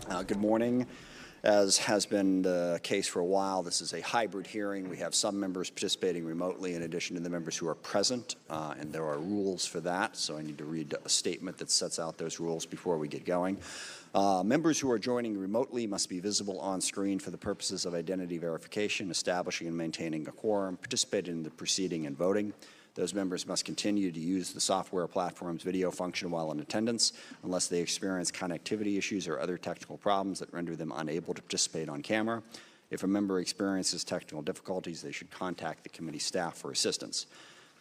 Good morning. As has been the case for a while, this is a hybrid hearing. We have some members participating remotely in addition to the members who are present, and there are rules for that, so I need to read a statement that sets out those rules before we get going. Members who are joining remotely must be visible on screen for the purposes of identity verification, establishing and maintaining a quorum, participating in the proceeding and voting. Those members must continue to use the software platform's video function while in attendance unless they experience connectivity issues or other technical problems that render them unable to participate on camera. If a member experiences technical difficulties, they should contact the committee staff for assistance.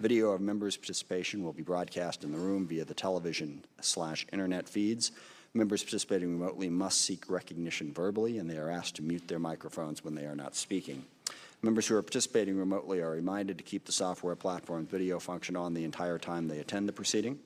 Video of members' participation will be broadcast in the room via the television/internet feeds. Members participating remotely must seek recognition verbally, and they are asked to mute their microphones when they are not speaking. Members who are participating remotely are reminded to keep the software platform's video function on the entire time they attend the proceeding.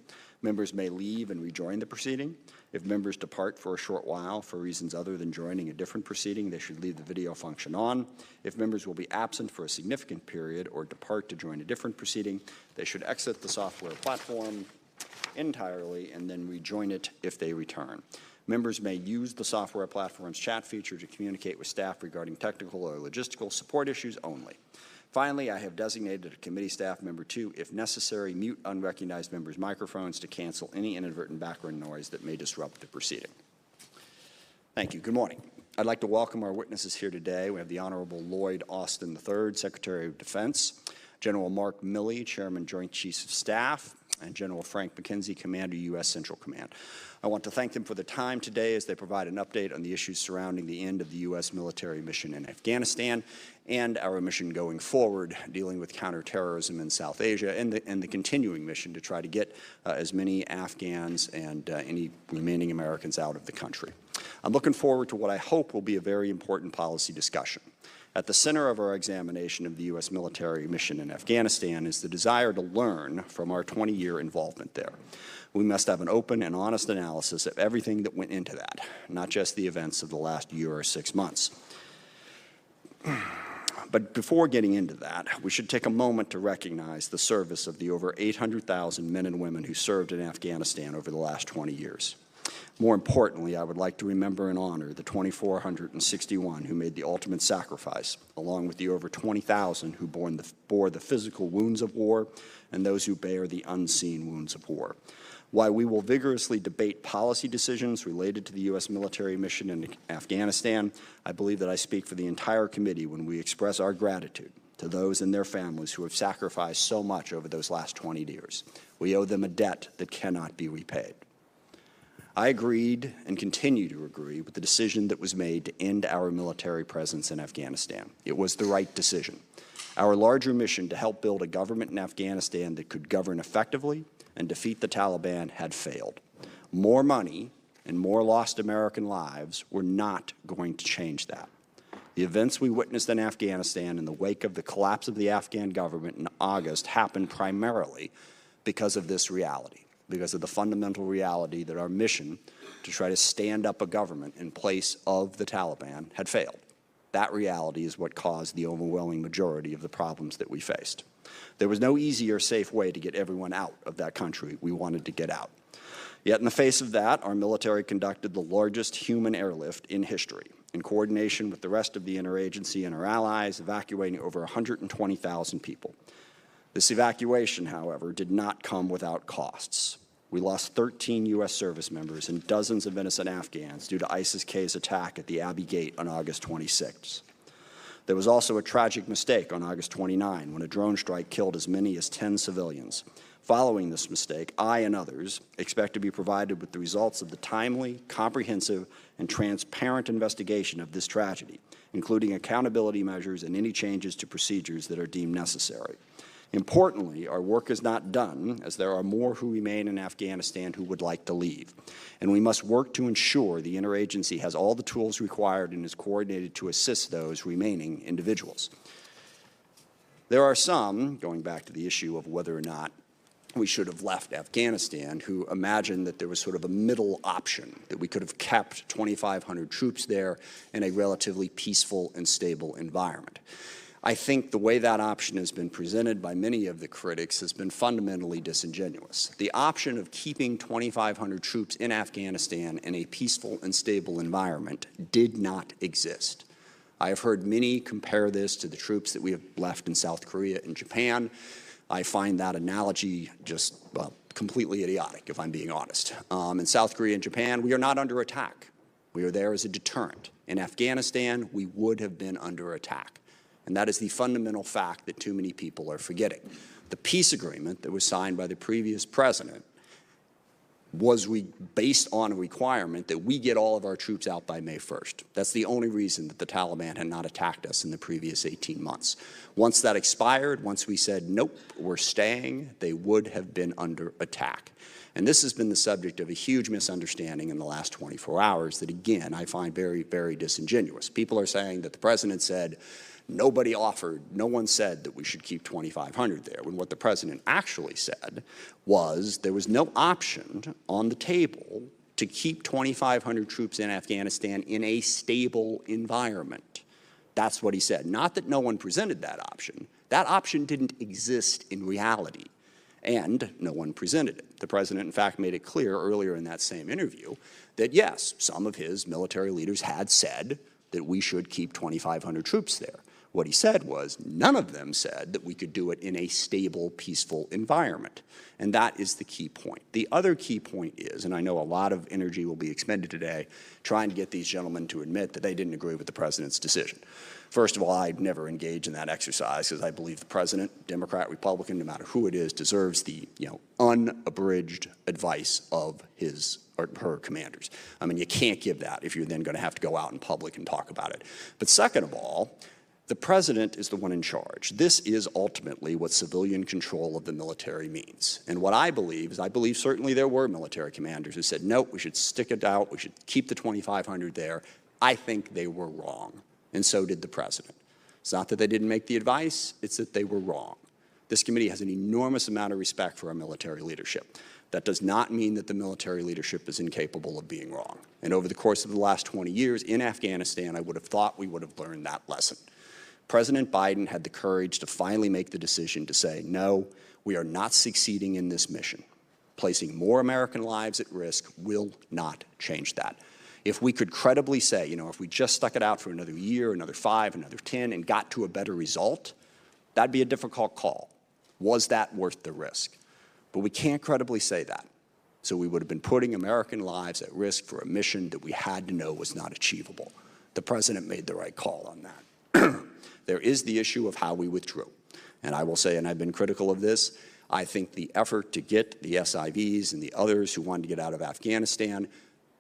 Members may leave and rejoin the proceeding. If members depart for a short while for reasons other than joining a different proceeding, they should leave the video function on. If members will be absent for a significant period or depart to join a different proceeding, they should exit the software platform entirely and then rejoin it if they return. Members may use the software platform's chat feature to communicate with staff regarding technical or logistical support issues only. Finally, I have designated a committee staff member to, if necessary, mute unrecognized members' microphones to cancel any inadvertent background noise that may disrupt the proceeding. Thank you. Good morning. I'd like to welcome our witnesses here today. We have the Honorable Lloyd Austin III, Secretary of Defense, General Mark Milley, Chairman, Joint Chiefs of Staff, and General Frank McKenzie, Commander, U.S. Central Command. I want to thank them for their time today as they provide an update on the issues surrounding the end of the U.S. military mission in Afghanistan and our mission going forward, dealing with counterterrorism in South Asia and the continuing mission to try to get as many Afghans and any remaining Americans out of the country. I'm looking forward to what I hope will be a very important policy discussion. At the center of our examination of the U.S. military mission in Afghanistan is the desire to learn from our 20-year involvement there. We must have an open and honest analysis of everything that went into that, not just the events of the last year or 6 months. But before getting into that, we should take a moment to recognize the service of the over 800,000 men and women who served in Afghanistan over the last 20 years. More importantly, I would like to remember and honor the 2,461 who made the ultimate sacrifice, along with the over 20,000 who bore the physical wounds of war and those who bear the unseen wounds of war. While we will vigorously debate policy decisions related to the U.S. military mission in Afghanistan, I believe that I speak for the entire committee when we express our gratitude to those and their families who have sacrificed so much over those last 20 years. We owe them a debt that cannot be repaid. I agreed and continue to agree with the decision that was made to end our military presence in Afghanistan. It was the right decision. Our larger mission to help build a government in Afghanistan that could govern effectively and defeat the Taliban had failed. More money and more lost American lives were not going to change that. The events we witnessed in Afghanistan in the wake of the collapse of the Afghan government in August happened primarily because of this reality, because of the fundamental reality that our mission to try to stand up a government in place of the Taliban had failed. That reality is what caused the overwhelming majority of the problems that we faced. There was no easy or safe way to get everyone out of that country we wanted to get out. Yet in the face of that, our military conducted the largest human airlift in history, in coordination with the rest of the interagency and our allies, evacuating over 120,000 people. This evacuation, however, did not come without costs. We lost 13 U.S. service members and dozens of innocent Afghans due to ISIS-K's attack at the Abbey Gate on August 26. There was also a tragic mistake on August 29 when a drone strike killed as many as 10 civilians. Following this mistake, I and others expect to be provided with the results of the timely, comprehensive, and transparent investigation of this tragedy, including accountability measures and any changes to procedures that are deemed necessary. Importantly, our work is not done, as there are more who remain in Afghanistan who would like to leave. And we must work to ensure the interagency has all the tools required and is coordinated to assist those remaining individuals. There are some, going back to the issue of whether or not we should have left Afghanistan, who imagined that there was sort of a middle option, that we could have kept 2,500 troops there in a relatively peaceful and stable environment. I think the way that option has been presented by many of the critics has been fundamentally disingenuous. The option of keeping 2,500 troops in Afghanistan in a peaceful and stable environment did not exist. I have heard many compare this to the troops that we have left in South Korea and Japan. I find that analogy just, well, completely idiotic, if I'm being honest. In South Korea and Japan, we are not under attack. We are there as a deterrent. In Afghanistan, we would have been under attack. And that is the fundamental fact that too many people are forgetting. The peace agreement that was signed by the previous president was based on a requirement that we get all of our troops out by May 1st. That's the only reason that the Taliban had not attacked us in the previous 18 months. Once that expired, once we said, nope, we're staying, they would have been under attack. And this has been the subject of a huge misunderstanding in the last 24 hours that, again, I find very, very disingenuous. People are saying that the president said, nobody offered, no one said that we should keep 2,500 there, when what the president actually said was there was no option on the table to keep 2,500 troops in Afghanistan in a stable environment. That's what he said. Not that no one presented that option. That option didn't exist in reality, and no one presented it. The president, in fact, made it clear earlier in that same interview that, yes, some of his military leaders had said that we should keep 2,500 troops there. What he said was none of them said that we could do it in a stable, peaceful environment. And that is the key point. The other key point is, and I know a lot of energy will be expended today trying to get these gentlemen to admit that they didn't agree with the president's decision. First of all, I'd never engage in that exercise because I believe the president, Democrat, Republican, no matter who it is, deserves the unabridged advice of his or her commanders. I mean, you can't give that if you're then going to have to go out in public and talk about it. But second of all, the president is the one in charge. This is ultimately what civilian control of the military means. And what I believe is, I believe certainly there were military commanders who said, nope, we should stick it out, we should keep the 2,500 there. I think they were wrong, and so did the president. It's not that they didn't make the advice, it's that they were wrong. This committee has an enormous amount of respect for our military leadership. That does not mean that the military leadership is incapable of being wrong. And over the course of the last 20 years in Afghanistan, I would have thought we would have learned that lesson. President Biden had the courage to finally make the decision to say, no, we are not succeeding in this mission. Placing more American lives at risk will not change that. If we could credibly say, if we just stuck it out for another year, another 5, another 10, and got to a better result, that'd be a difficult call. Was that worth the risk? But we can't credibly say that. So we would have been putting American lives at risk for a mission that we had to know was not achievable. The president made the right call on that. There is the issue of how we withdrew. And I will say, and I've been critical of this, I think the effort to get the SIVs and the others who wanted to get out of Afghanistan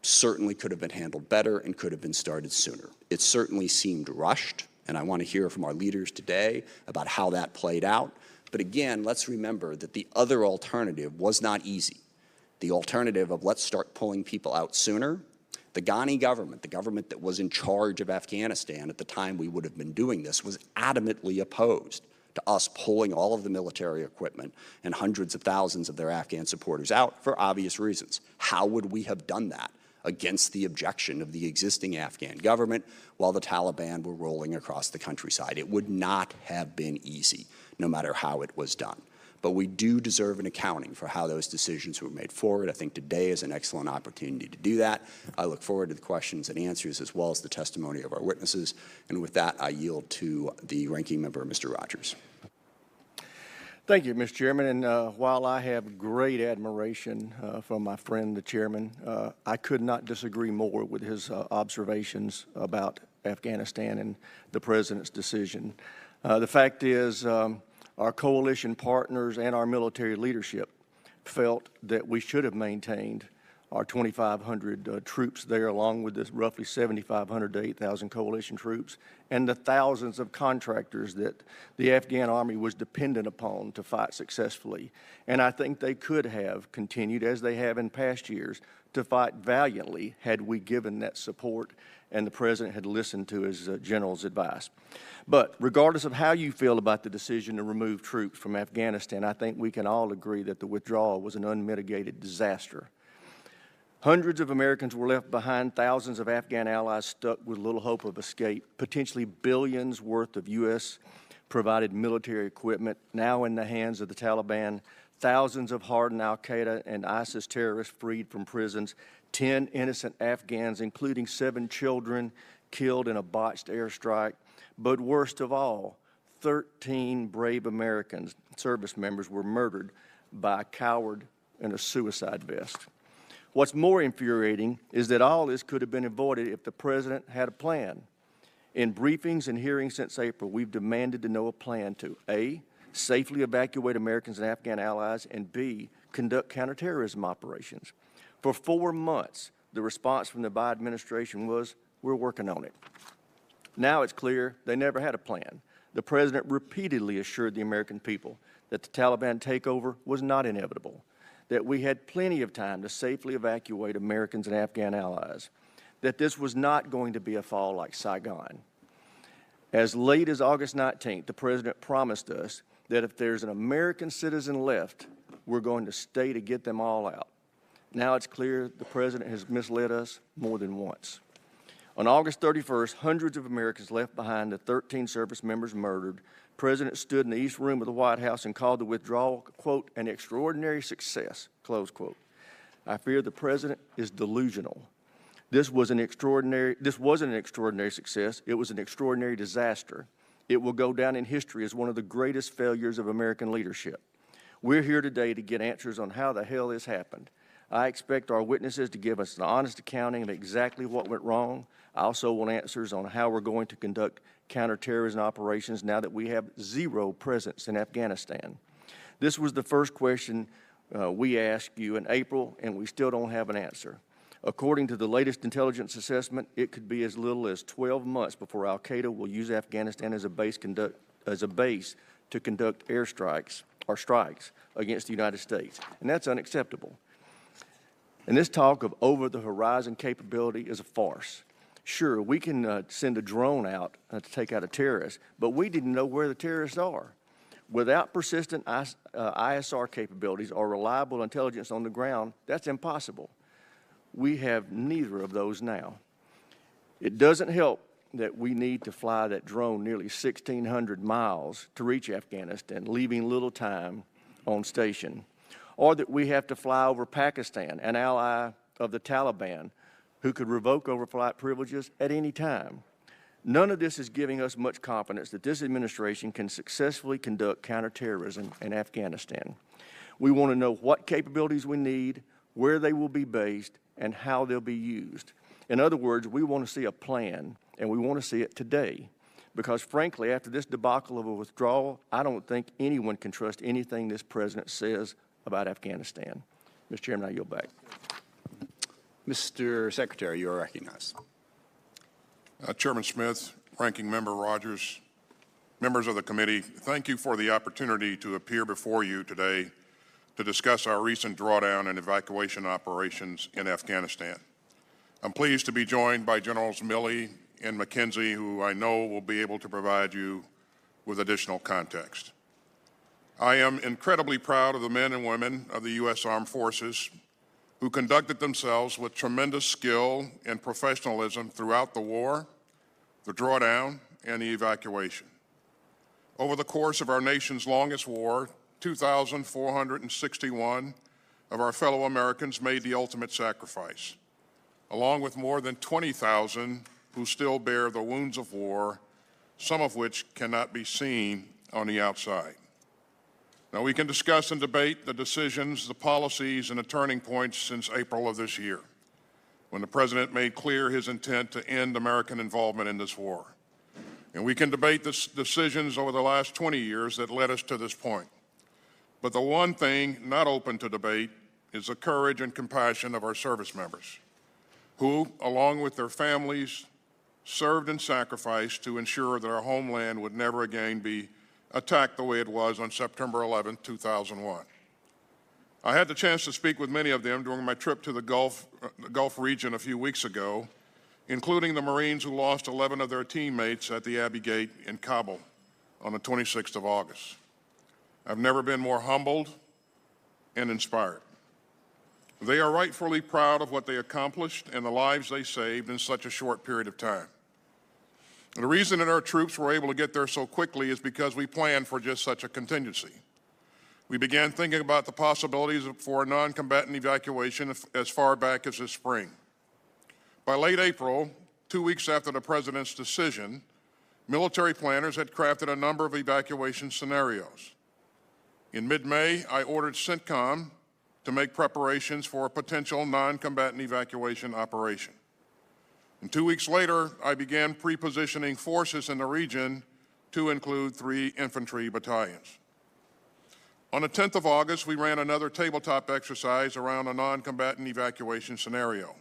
certainly could have been handled better and could have been started sooner. It certainly seemed rushed, and I want to hear from our leaders today about how that played out. But again, let's remember that the other alternative was not easy. The alternative of let's start pulling people out sooner. The Ghani government, the government that was in charge of Afghanistan at the time we would have been doing this, was adamantly opposed to us pulling all of the military equipment and hundreds of thousands of their Afghan supporters out for obvious reasons. How would we have done that against the objection of the existing Afghan government while the Taliban were rolling across the countryside? It would not have been easy, no matter how it was done. But we do deserve an accounting for how those decisions were made forward. I think today is an excellent opportunity to do that. I look forward to the questions and answers as well as the testimony of our witnesses. And with that, I yield to the ranking member, Mr. Rogers. Thank you, Mr. Chairman. And while I have great admiration for my friend, the chairman, I could not disagree more with his observations about Afghanistan and the president's decision. The fact is, our coalition partners and our military leadership felt that we should have maintained our 2,500 troops there, along with this roughly 7,500 to 8,000 coalition troops, and the thousands of contractors that the Afghan army was dependent upon to fight successfully. And I think they could have continued, as they have in past years, to fight valiantly had we given that support and the president had listened to his general's advice. But regardless of how you feel about the decision to remove troops from Afghanistan, I think we can all agree that the withdrawal was an unmitigated disaster. Hundreds of Americans were left behind, thousands of Afghan allies stuck with little hope of escape, potentially billions worth of U.S. provided military equipment, now in the hands of the Taliban, thousands of hardened al-Qaeda and ISIS terrorists freed from prisons, 10 innocent Afghans, including 7 children, killed in a botched airstrike. But worst of all, 13 brave Americans, service members, were murdered by a coward in a suicide vest. What's more infuriating is that all this could have been avoided if the president had a plan. In briefings and hearings since April, we've demanded to know a plan to A, safely evacuate Americans and Afghan allies, and B, conduct counterterrorism operations. For 4 months, the response from the Biden administration was, we're working on it. Now it's clear they never had a plan. The president repeatedly assured the American people that the Taliban takeover was not inevitable, that we had plenty of time to safely evacuate Americans and Afghan allies, that this was not going to be a fall like Saigon. As late as August 19th, the president promised us that if there's an American citizen left, we're going to stay to get them all out. Now it's clear the president has misled us more than once. On August 31st, hundreds of Americans left behind, the 13 service members murdered. The president stood in the East Room of the White House and called the withdrawal, quote, an extraordinary success, close quote. I fear the president is delusional. This wasn't an extraordinary success. It was an extraordinary disaster. It will go down in history as one of the greatest failures of American leadership. We're here today to get answers on how the hell this happened. I expect our witnesses to give us an honest accounting of exactly what went wrong. I also want answers on how we're going to conduct counterterrorism operations now that we have zero presence in Afghanistan. This was the first question we asked you in April, and we still don't have an answer. According to the latest intelligence assessment, it could be as little as 12 months before al-Qaeda will use Afghanistan as a base to conduct airstrikes or strikes against the United States, and that's unacceptable. And this talk of over-the-horizon capability is a farce. Sure, we can send a drone out to take out a terrorist, but we didn't know where the terrorists are. Without persistent ISR capabilities or reliable intelligence on the ground, that's impossible. We have neither of those now. It doesn't help that we need to fly that drone nearly 1,600 miles to reach Afghanistan, leaving little time on station, or that we have to fly over Pakistan, an ally of the Taliban, who could revoke overflight privileges at any time. None of this is giving us much confidence that this administration can successfully conduct counterterrorism in Afghanistan. We want to know what capabilities we need, where they will be based, and how they'll be used. In other words, we want to see a plan, and we want to see it today. Because frankly, after this debacle of a withdrawal, I don't think anyone can trust anything this president says about Afghanistan. Mr. Chairman, I yield back. Mr. Secretary, you are recognized. Chairman Smith, Ranking Member Rogers, members of the committee, thank you for the opportunity to appear before you today to discuss our recent drawdown and evacuation operations in Afghanistan. I'm pleased to be joined by Generals Milley and McKenzie, who I know will be able to provide you with additional context. I am incredibly proud of the men and women of the U.S. Armed Forces who conducted themselves with tremendous skill and professionalism throughout the war, the drawdown, and the evacuation. Over the course of our nation's longest war, 2,461 of our fellow Americans made the ultimate sacrifice, along with more than 20,000 who still bear the wounds of war, some of which cannot be seen on the outside. Now, we can discuss and debate the decisions, the policies, and the turning points since April of this year, when the President made clear his intent to end American involvement in this war. And we can debate the decisions over the last 20 years that led us to this point. But the one thing not open to debate is the courage and compassion of our service members, who, along with their families, served and sacrificed to ensure that our homeland would never again be attacked the way it was on September 11, 2001. I had the chance to speak with many of them during my trip to the Gulf region a few weeks ago, including the Marines who lost 11 of their teammates at the Abbey Gate in Kabul on the 26th of August. I've never been more humbled and inspired. They are rightfully proud of what they accomplished and the lives they saved in such a short period of time. And the reason that our troops were able to get there so quickly is because we planned for just such a contingency. We began thinking about the possibilities for a non-combatant evacuation as far back as this spring. By late April, 2 weeks after the President's decision, military planners had crafted a number of evacuation scenarios. In mid-May, I ordered CENTCOM to make preparations for a potential non-combatant evacuation operation. And 2 weeks later, I began pre-positioning forces in the region to include 3 infantry battalions. On the 10th of August, we ran another tabletop exercise around a non-combatant evacuation scenario.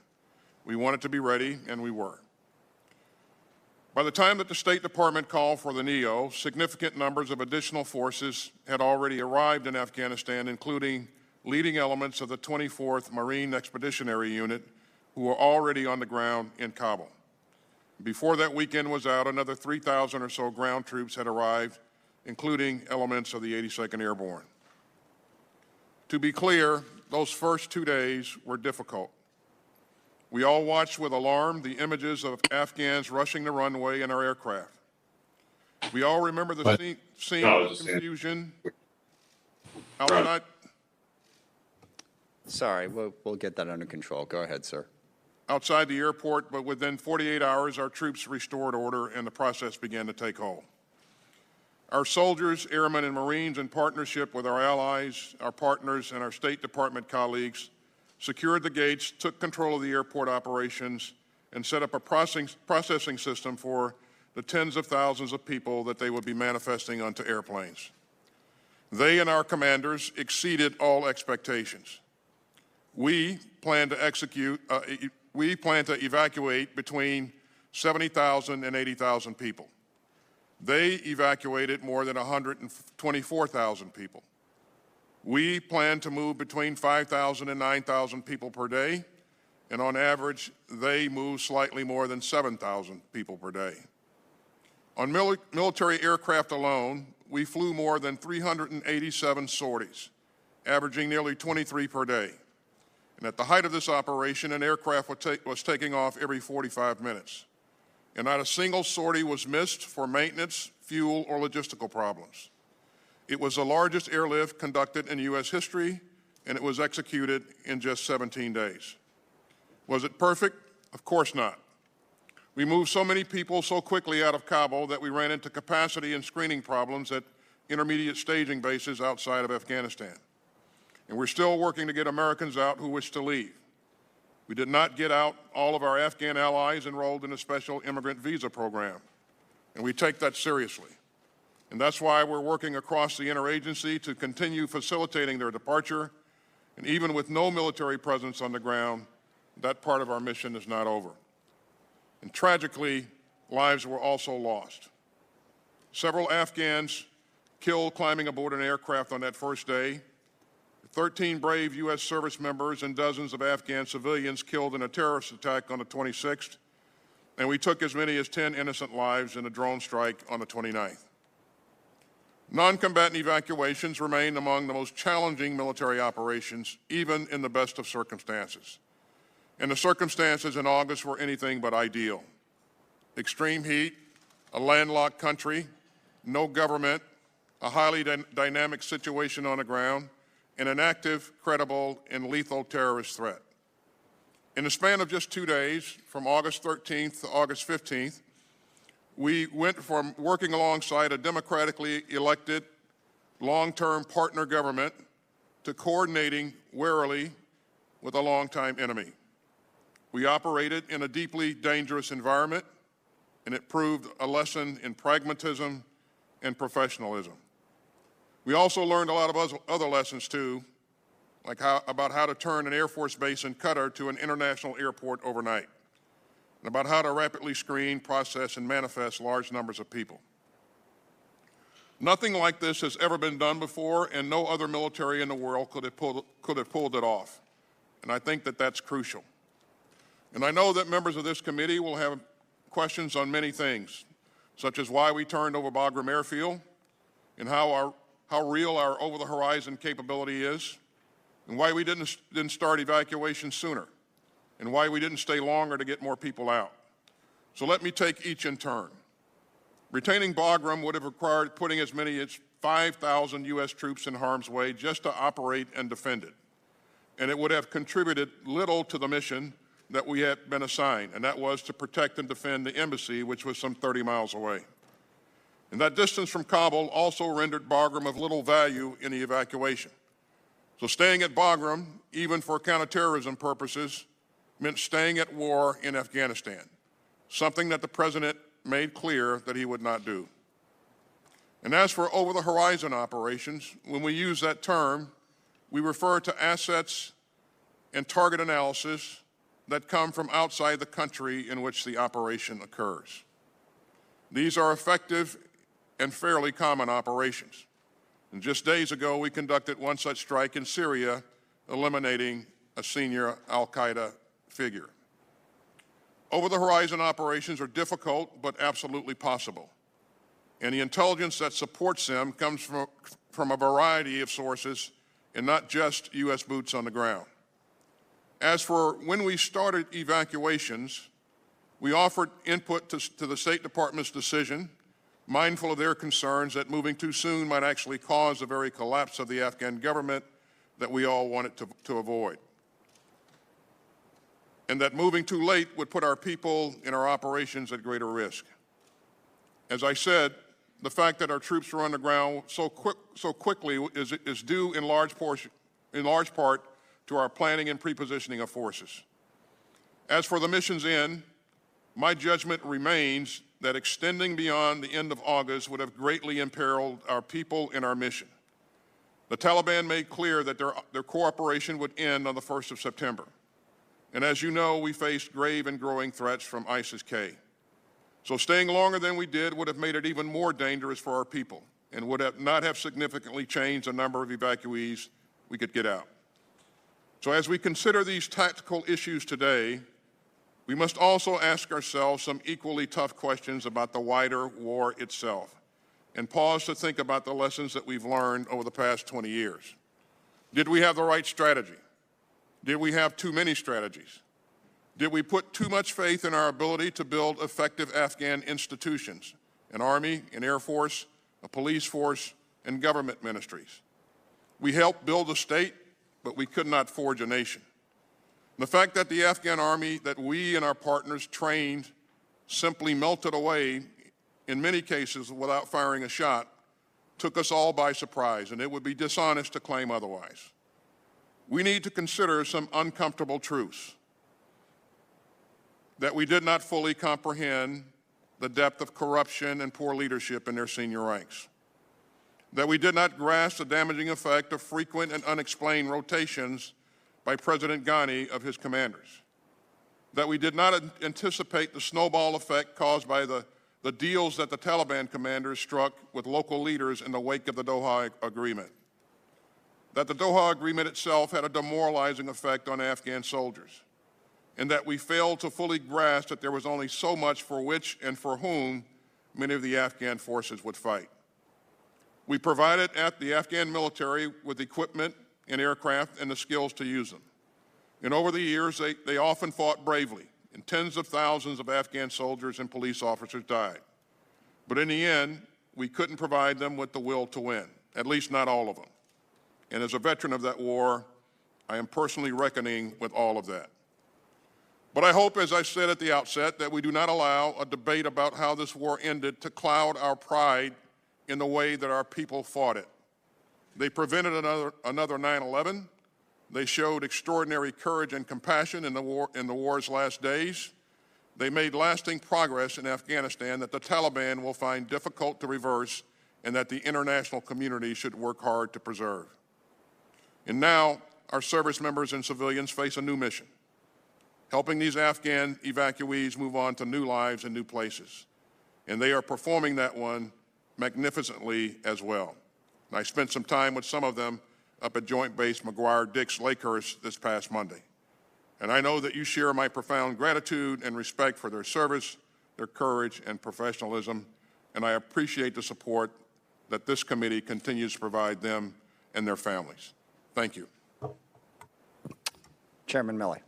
We wanted to be ready, and we were. By the time that the State Department called for the NEO, significant numbers of additional forces had already arrived in Afghanistan, including leading elements of the 24th Marine Expeditionary Unit, who were already on the ground in Kabul. Before that weekend was out, another 3,000 or so ground troops had arrived, including elements of the 82nd Airborne. To be clear, those first 2 days were difficult. We all watched with alarm the images of Afghans rushing the runway in our aircraft. We all remember the scene of confusion outside. Sorry, we'll get that under control. Go ahead, sir. Outside the airport, but within 48 hours, our troops restored order and the process began to take hold. Our soldiers, airmen, and Marines, in partnership with our allies, our partners, and our State Department colleagues, secured the gates, took control of the airport operations, and set up a processing system for the tens of thousands of people that they would be manifesting onto airplanes. They and our commanders exceeded all expectations. We plan to evacuate between 70,000 and 80,000 people. They evacuated more than 124,000 people. We plan to move between 5,000 and 9,000 people per day, and on average, they move slightly more than 7,000 people per day. On military aircraft alone, we flew more than 387 sorties, averaging nearly 23 per day. And at the height of this operation, an aircraft was taking off every 45 minutes. And not a single sortie was missed for maintenance, fuel, or logistical problems. It was the largest airlift conducted in U.S. history, and it was executed in just 17 days. Was it perfect? Of course not. We moved so many people so quickly out of Kabul that we ran into capacity and screening problems at intermediate staging bases outside of Afghanistan. And we're still working to get Americans out who wish to leave. We did not get out all of our Afghan allies enrolled in a special immigrant visa program, and we take that seriously. And that's why we're working across the interagency to continue facilitating their departure, and even with no military presence on the ground, that part of our mission is not over. And tragically, lives were also lost. Several Afghans killed climbing aboard an aircraft on that first day. 13 brave U.S. service members and dozens of Afghan civilians killed in a terrorist attack on the 26th, and we took as many as 10 innocent lives in a drone strike on the 29th. Non-combatant evacuations remain among the most challenging military operations, even in the best of circumstances. And the circumstances in August were anything but ideal. Extreme heat, a landlocked country, no government, a highly dynamic situation on the ground, and an active, credible, and lethal terrorist threat. In the span of just 2 days, from August 13th to August 15th, we went from working alongside a democratically elected, long-term partner government to coordinating warily with a longtime enemy. We operated in a deeply dangerous environment, and it proved a lesson in pragmatism and professionalism. We also learned a lot of other lessons too, like about how to turn an Air Force base in Qatar to an international airport overnight, and about how to rapidly screen, process, and manifest large numbers of people. Nothing like this has ever been done before, and no other military in the world could have pulled it off. And I think that that's crucial. And I know that members of this committee will have questions on many things, such as why we turned over Bagram Airfield, and how real our over-the-horizon capability is, and why we didn't start evacuation sooner, and why we didn't stay longer to get more people out. So let me take each in turn. Retaining Bagram would have required putting as many as 5,000 U.S. troops in harm's way just to operate and defend it. And it would have contributed little to the mission that we had been assigned, and that was to protect and defend the embassy, which was some 30 miles away. And that distance from Kabul also rendered Bagram of little value in the evacuation. So staying at Bagram, even for counterterrorism purposes, meant staying at war in Afghanistan, something that the President made clear that he would not do. And as for over-the-horizon operations, when we use that term, we refer to assets and target analysis that come from outside the country in which the operation occurs. These are effective and fairly common operations. And just days ago, we conducted one such strike in Syria, eliminating a senior al-Qaeda figure. Over-the-horizon operations are difficult, but absolutely possible. And the intelligence that supports them comes from a variety of sources and not just U.S. boots on the ground. As for when we started evacuations, we offered input to the State Department's decision, mindful of their concerns that moving too soon might actually cause the very collapse of the Afghan government that we all wanted to avoid, and that moving too late would put our people and our operations at greater risk. As I said, the fact that our troops were on the ground so quickly is due in large part to our planning and pre-positioning of forces. As for the mission's end, my judgment remains that extending beyond the end of August would have greatly imperiled our people and our mission. The Taliban made clear that their cooperation would end on the 1st of September. And as you know, we faced grave and growing threats from ISIS-K. So staying longer than we did would have made it even more dangerous for our people and would not have significantly changed the number of evacuees we could get out. So as we consider these tactical issues today, we must also ask ourselves some equally tough questions about the wider war itself and pause to think about the lessons that we've learned over the past 20 years. Did we have the right strategy? Did we have too many strategies? Did we put too much faith in our ability to build effective Afghan institutions, an army, an air force, a police force, and government ministries? We helped build a state, but we could not forge a nation. The fact that the Afghan army that we and our partners trained simply melted away, in many cases without firing a shot, took us all by surprise, and it would be dishonest to claim otherwise. We need to consider some uncomfortable truths. That we did not fully comprehend the depth of corruption and poor leadership in their senior ranks. That we did not grasp the damaging effect of frequent and unexplained rotations by President Ghani of his commanders. That we did not anticipate the snowball effect caused by the deals that the Taliban commanders struck with local leaders in the wake of the Doha Agreement. That the Doha Agreement itself had a demoralizing effect on Afghan soldiers, and that we failed to fully grasp that there was only so much for which and for whom many of the Afghan forces would fight. We provided the Afghan military with equipment and aircraft and the skills to use them. And over the years, they often fought bravely, and tens of thousands of Afghan soldiers and police officers died. But in the end, we couldn't provide them with the will to win, at least not all of them. And as a veteran of that war, I am personally reckoning with all of that. But I hope, as I said at the outset, that we do not allow a debate about how this war ended to cloud our pride in the way that our people fought it. They prevented another 9/11. They showed extraordinary courage and compassion in the war's last days. They made lasting progress in Afghanistan that the Taliban will find difficult to reverse and that the international community should work hard to preserve. And now, our service members and civilians face a new mission, helping these Afghan evacuees move on to new lives and new places. And they are performing that one magnificently as well. And I spent some time with some of them up at Joint Base McGuire-Dix Lakehurst this past Monday. And I know that you share my profound gratitude and respect for their service, their courage, and professionalism, and I appreciate the support that this committee continues to provide them and their families. Thank you. Chairman Milley.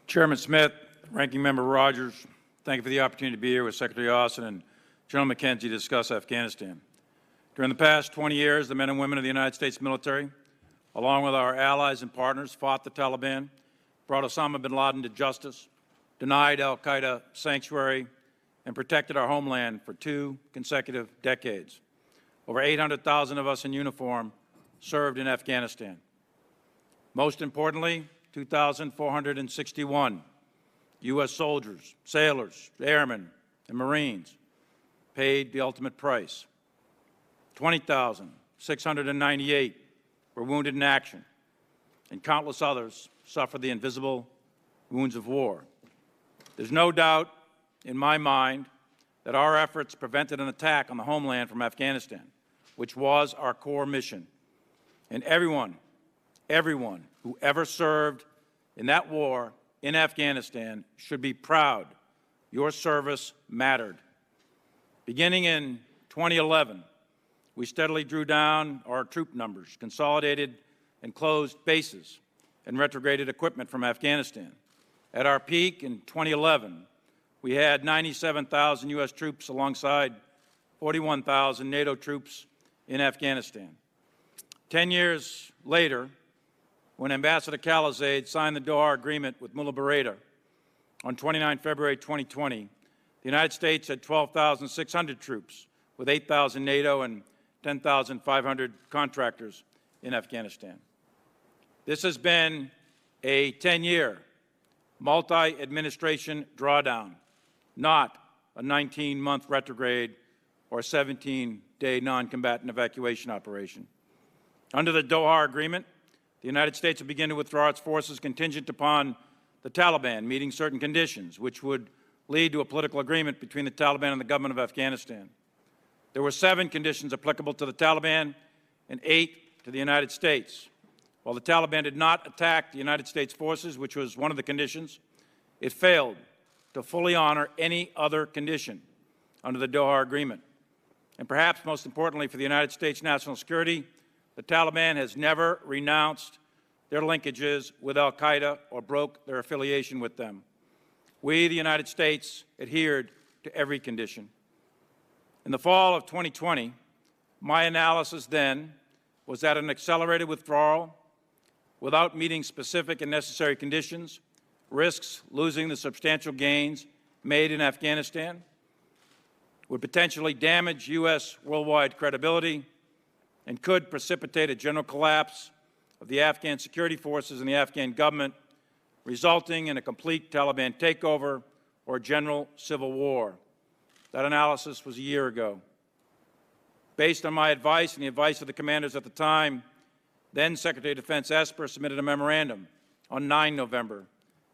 Chairman Smith, Ranking Member Rogers, Thank you for the opportunity to be here with Secretary Austin and General McKenzie to discuss Afghanistan. During the past 20 years, the men and women of the United States military, along with our allies and partners, fought the Taliban, brought Osama bin Laden to justice, denied al-Qaeda sanctuary, and protected our homeland for 2 consecutive decades. Over 800,000 of us in uniform served in Afghanistan. Most importantly, 2,461 U.S. soldiers, sailors, airmen, and Marines paid the ultimate price. 20,698 were wounded in action, and countless others suffered the invisible wounds of war. There's no doubt in my mind that our efforts prevented an attack on the homeland from Afghanistan, which was our core mission. And everyone who ever served in that war in Afghanistan should be proud your service mattered. Beginning in 2011, we steadily drew down our troop numbers, consolidated and closed bases, and retrograded equipment from Afghanistan. At our peak in 2011, we had 97,000 U.S. troops alongside 41,000 NATO troops in Afghanistan. 10 years later, when Ambassador Khalilzad signed the Doha Agreement with Milley on 29 February 2020, the United States had 12,600 troops, with 8,000 NATO and 10,500 contractors in Afghanistan. This has been a 10-year multi-administration drawdown, not a 19-month retrograde or a 17-day non-combatant evacuation operation. Under the Doha Agreement, the United States will begin to withdraw its forces contingent upon the Taliban meeting certain conditions, which would lead to a political agreement between the Taliban and the government of Afghanistan. There were 7 conditions applicable to the Taliban and 8 to the United States. While the Taliban did not attack the United States forces, which was one of the conditions, it failed to fully honor any other condition under the Doha Agreement. And perhaps most importantly for the United States national security, the Taliban has never renounced their linkages with al-Qaeda or broke their affiliation with them. We, the United States, adhered to every condition. In the fall of 2020, my analysis then was that an accelerated withdrawal without meeting specific and necessary conditions risks losing the substantial gains made in Afghanistan, would potentially damage U.S. worldwide credibility, and could precipitate a general collapse of the Afghan security forces and the Afghan government, resulting in a complete Taliban takeover or general civil war. That analysis was a year ago. Based on my advice and the advice of the commanders at the time, then Secretary of Defense Esper submitted a memorandum on 9 November,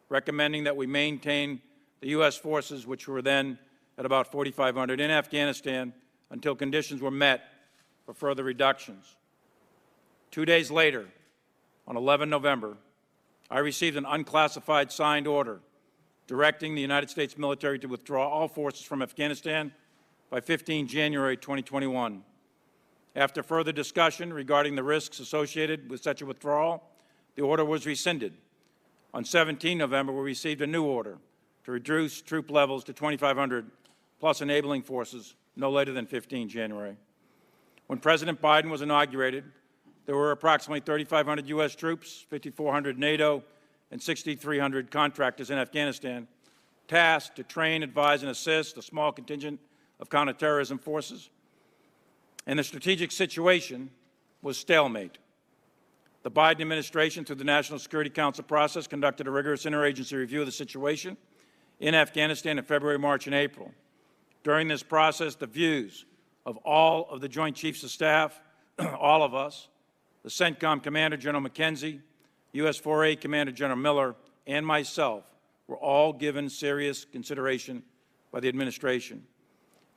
recommending that we maintain the U.S. forces, which were then at about 4,500 in Afghanistan, until conditions were met for further reductions. 2 days later, on 11 November, I received an unclassified signed order directing the United States military to withdraw all forces from Afghanistan by 15 January 2021. After further discussion regarding the risks associated with such a withdrawal, the order was rescinded. On 17 November, we received a new order to reduce troop levels to 2,500 plus enabling forces no later than 15 January. When President Biden was inaugurated, there were approximately 3,500 U.S. troops, 5,400 NATO, and 6,300 contractors in Afghanistan, tasked to train, advise, and assist a small contingent of counterterrorism forces. And the strategic situation was stalemate. The Biden administration, through the National Security Council process, conducted a rigorous interagency review of the situation in Afghanistan in February, March, and April. During this process, the views of all of the Joint Chiefs of Staff, all of us, the CENTCOM Commander, General McKenzie, U.S. 4A Commander General Miller, and myself were all given serious consideration by the administration.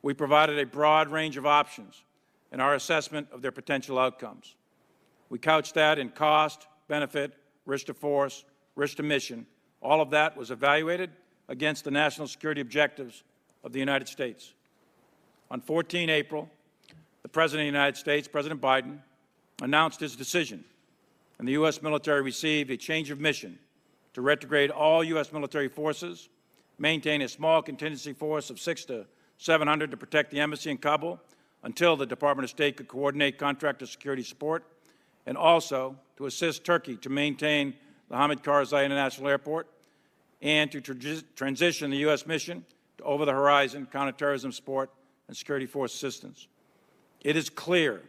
We provided a broad range of options in our assessment of their potential outcomes. We couched that in cost, benefit, risk to force, risk to mission. All of that was evaluated against the national security objectives of the United States. On 14 April, the President of the United States, President Biden, announced his decision, and the U.S. military received a change of mission to retrograde all U.S. military forces, maintain a small contingency force of 600 to 700 to protect the embassy in Kabul until the Department of State could coordinate contractor security support, and also to assist Turkey to maintain the Hamid Karzai International Airport and to transition the U.S. mission to over-the-horizon counterterrorism support and security force assistance. It is clear,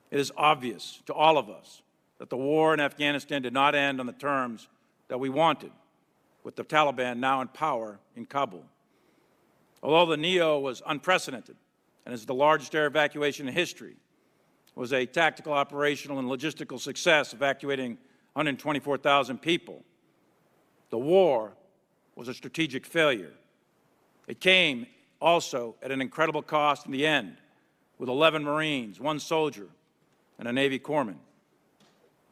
it is obvious to all of us that the war in Afghanistan did not end on the terms that we wanted, with the Taliban now in power in Kabul. Although the NEO was unprecedented and is the largest air evacuation in history, was a tactical, operational, and logistical success, evacuating 124,000 people, the war was a strategic failure. It came also at an incredible cost in the end, with 11 Marines, 1 soldier, and a Navy corpsman.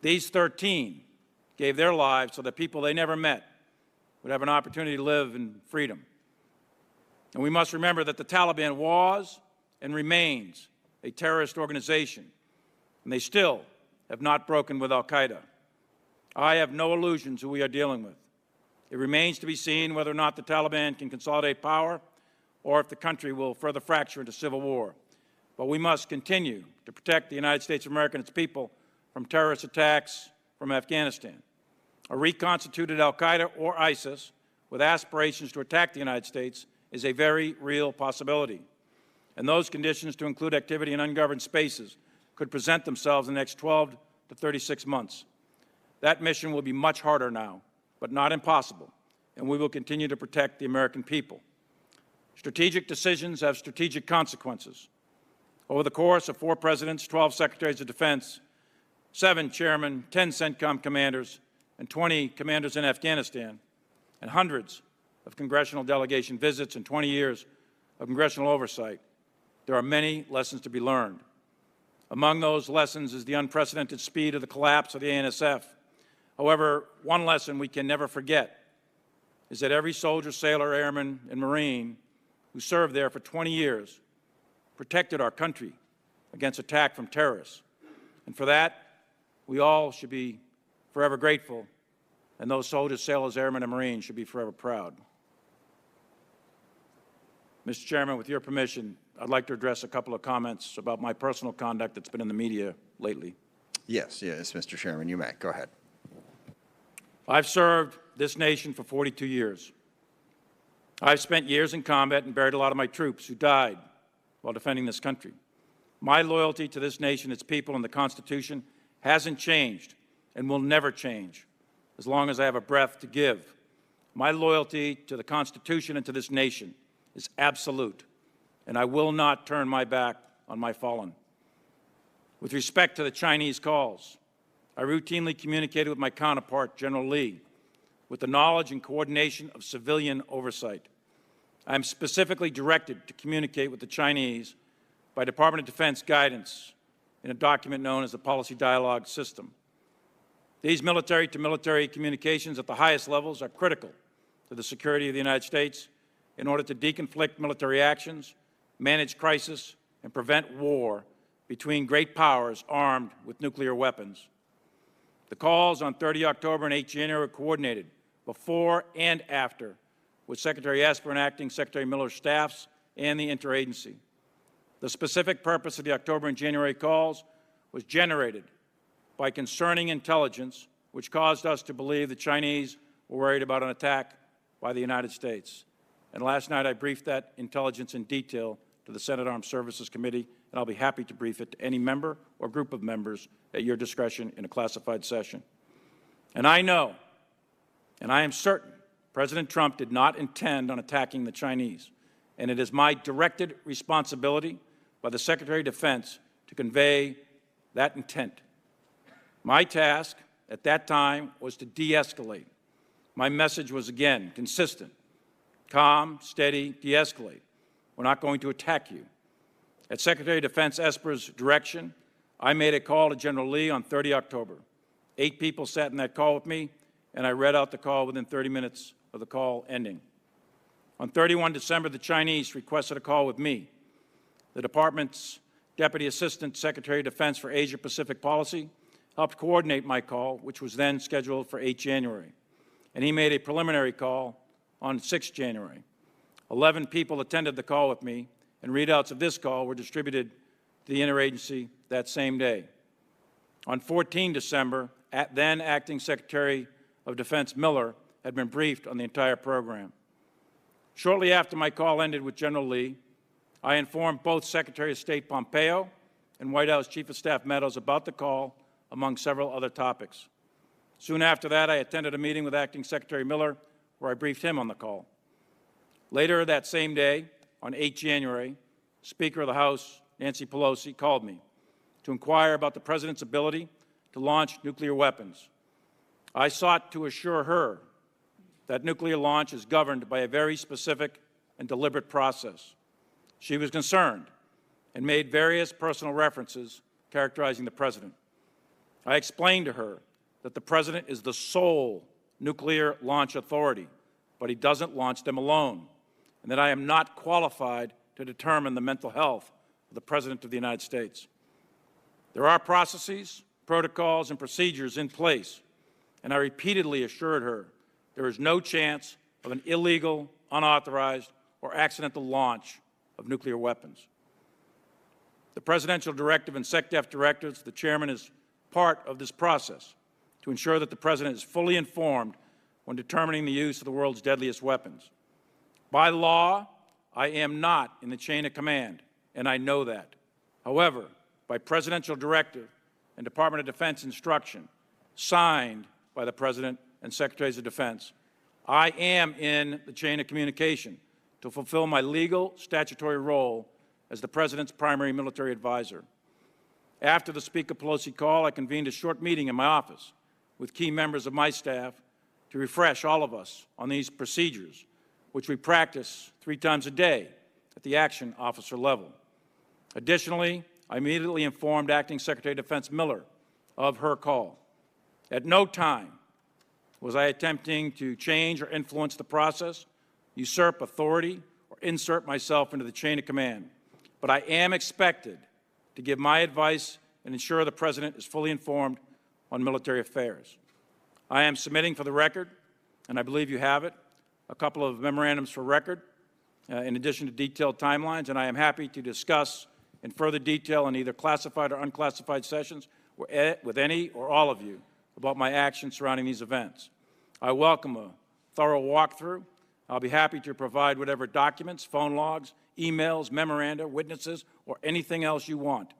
These 13 gave their lives so that people they never met would have an opportunity to live in freedom. And we must remember that the Taliban was and remains a terrorist organization, and they still have not broken with al-Qaeda. I have no illusions who we are dealing with. It remains to be seen whether or not the Taliban can consolidate power or if the country will further fracture into civil war. But we must continue to protect the United States of America and its people from terrorist attacks from Afghanistan. A reconstituted al-Qaeda or ISIS with aspirations to attack the United States is a very real possibility. And those conditions, to include activity in ungoverned spaces, could present themselves in the next 12 to 36 months. That mission will be much harder now, but not impossible, and we will continue to protect the American people. Strategic decisions have strategic consequences. Over the course of 4 presidents, 12 secretaries of defense, 7 chairmen, 10 CENTCOM commanders, and 20 commanders in Afghanistan, and hundreds of congressional delegation visits and 20 years of congressional oversight, there are many lessons to be learned. Among those lessons is the unprecedented speed of the collapse of the ANSF. However, one lesson we can never forget is that every soldier, sailor, airman, and Marine who served there for 20 years protected our country against attack from terrorists. And for that, we all should be forever grateful, and those soldiers, sailors, airmen, and Marines should be forever proud. Mr. Chairman, with your permission, I'd like to address a couple of comments about my personal conduct that's been in the media lately. Yes, Mr. Chairman, you may. Go ahead. I've served this nation for 42 years. I've spent years in combat and buried a lot of my troops who died while defending this country. My loyalty to this nation, its people, and the Constitution hasn't changed and will never change as long as I have a breath to give. My loyalty to the Constitution and to this nation is absolute, and I will not turn my back on my fallen. With respect to the Chinese calls, I routinely communicated with my counterpart, General Lee, with the knowledge and coordination of civilian oversight. I am specifically directed to communicate with the Chinese by Department of Defense guidance in a document known as the Policy Dialogue System. These military-to-military communications at the highest levels are critical to the security of the United States in order to deconflict military actions, manage crisis, and prevent war between great powers armed with nuclear weapons. The calls on 30 October and 8 January were coordinated before and after with Secretary Esper and Acting Secretary Miller's staffs and the interagency. The specific purpose of the October and January calls was generated by concerning intelligence which caused us to believe the Chinese were worried about an attack by the United States. And last night I briefed that intelligence in detail to the Senate Armed Services Committee, and I'll be happy to brief it to any member or group of members at your discretion in a classified session. And I know, and I am certain, President Trump did not intend on attacking the Chinese, and it is my directed responsibility by the Secretary of Defense to convey that intent. My task at that time was to de-escalate. My message was, again, consistent: calm, steady, de-escalate. We're not going to attack you. At Secretary of Defense Esper's direction, I made a call to General Lee on 30 October. 8 people sat in that call with me, and I read out the call within 30 minutes of the call ending. On 31 December, the Chinese requested a call with me. The Department's Deputy Assistant Secretary of Defense for Asia-Pacific Policy helped coordinate my call, which was then scheduled for 8 January. And he made a preliminary call on 6 January. 11 people attended the call with me, and readouts of this call were distributed to the interagency that same day. On 14 December, then Acting Secretary of Defense Miller had been briefed on the entire program. Shortly after my call ended with General Lee, I informed both Secretary of State Pompeo and White House Chief of Staff Meadows about the call, among several other topics. Soon after that, I attended a meeting with Acting Secretary Miller where I briefed him on the call. Later that same day, on 8 January, Speaker of the House, Nancy Pelosi, called me to inquire about the President's ability to launch nuclear weapons. I sought to assure her that nuclear launch is governed by a very specific and deliberate process. She was concerned and made various personal references characterizing the President. I explained to her that the President is the sole nuclear launch authority, but he doesn't launch them alone, and that I am not qualified to determine the mental health of the President of the United States. There are processes, protocols, and procedures in place, and I repeatedly assured her there is no chance of an illegal, unauthorized, or accidental launch of nuclear weapons. The Presidential Directive and SecDef directives, the Chairman is part of this process to ensure that the President is fully informed when determining the use of the world's deadliest weapons. By law, I am not in the chain of command, and I know that. However, by Presidential Directive and Department of Defense instruction, signed by the President and Secretaries of Defense, I am in the chain of communication to fulfill my legal statutory role as the President's primary military advisor. After the Speaker Pelosi call, I convened a short meeting in my office with key members of my staff to refresh all of us on these procedures, which we practice 3 times a day at the action officer level. Additionally, I immediately informed Acting Secretary of Defense Miller of her call. At no time was I attempting to change or influence the process, usurp authority, or insert myself into the chain of command. But I am expected to give my advice and ensure the President is fully informed on military affairs. I am submitting for the record, and I believe you have it, a couple of memorandums for record, in addition to detailed timelines, and I am happy to discuss in further detail in either classified or unclassified sessions with any or all of you about my actions surrounding these events. I welcome a thorough walkthrough. I'll be happy to provide whatever documents, phone logs, emails, memoranda, witnesses, or anything else you want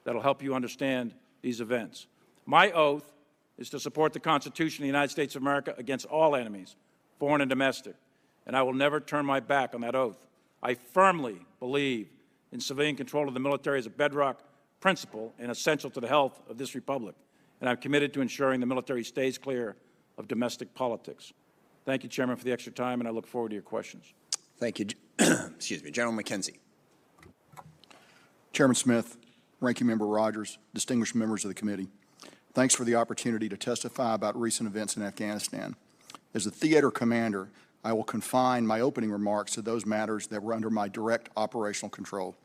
that will help you understand these events. My oath is to support the Constitution of the United States of America against all enemies, foreign and domestic, and I will never turn my back on that oath. I firmly believe in civilian control of the military as a bedrock principle and essential to the health of this republic, and I'm committed to ensuring the military stays clear of domestic politics. Thank you, Chairman, for the extra time, and I look forward to your questions. Thank you. Excuse me. General McKenzie. Chairman Smith, Ranking Member Rogers, distinguished members of the committee, thanks for the opportunity to testify about recent events in Afghanistan. As the theater commander, I will confine my opening remarks to those matters that were under my direct operational control,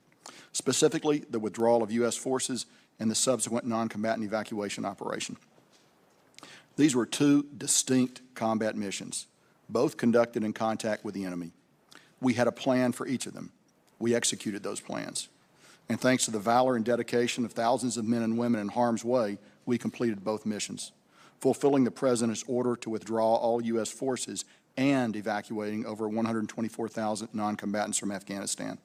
specifically the withdrawal of U.S. forces and the subsequent non-combatant evacuation operation. These were 2 distinct combat missions, both conducted in contact with the enemy. We had a plan for each of them. We executed those plans. And thanks to the valor and dedication of thousands of men and women in harm's way, we completed both missions, fulfilling the President's order to withdraw all U.S. forces and evacuating over 124,000 non-combatants from Afghanistan.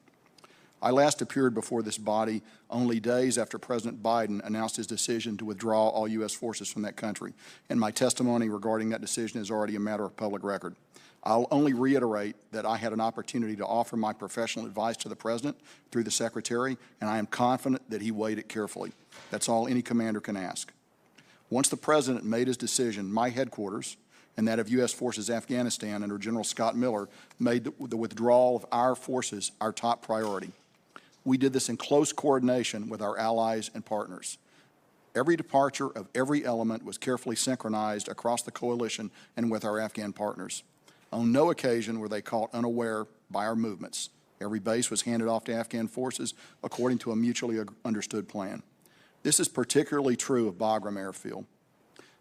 I last appeared before this body only days after President Biden announced his decision to withdraw all U.S. forces from that country, and my testimony regarding that decision is already a matter of public record. I'll only reiterate that I had an opportunity to offer my professional advice to the President through the Secretary, and I am confident that he weighed it carefully. That's all any commander can ask. Once the President made his decision, my headquarters and that of U.S. Forces Afghanistan under General Scott Miller made the withdrawal of our forces our top priority. We did this in close coordination with our allies and partners. Every departure of every element was carefully synchronized across the coalition and with our Afghan partners. On no occasion were they caught unaware by our movements. Every base was handed off to Afghan forces according to a mutually understood plan. This is particularly true of Bagram Airfield.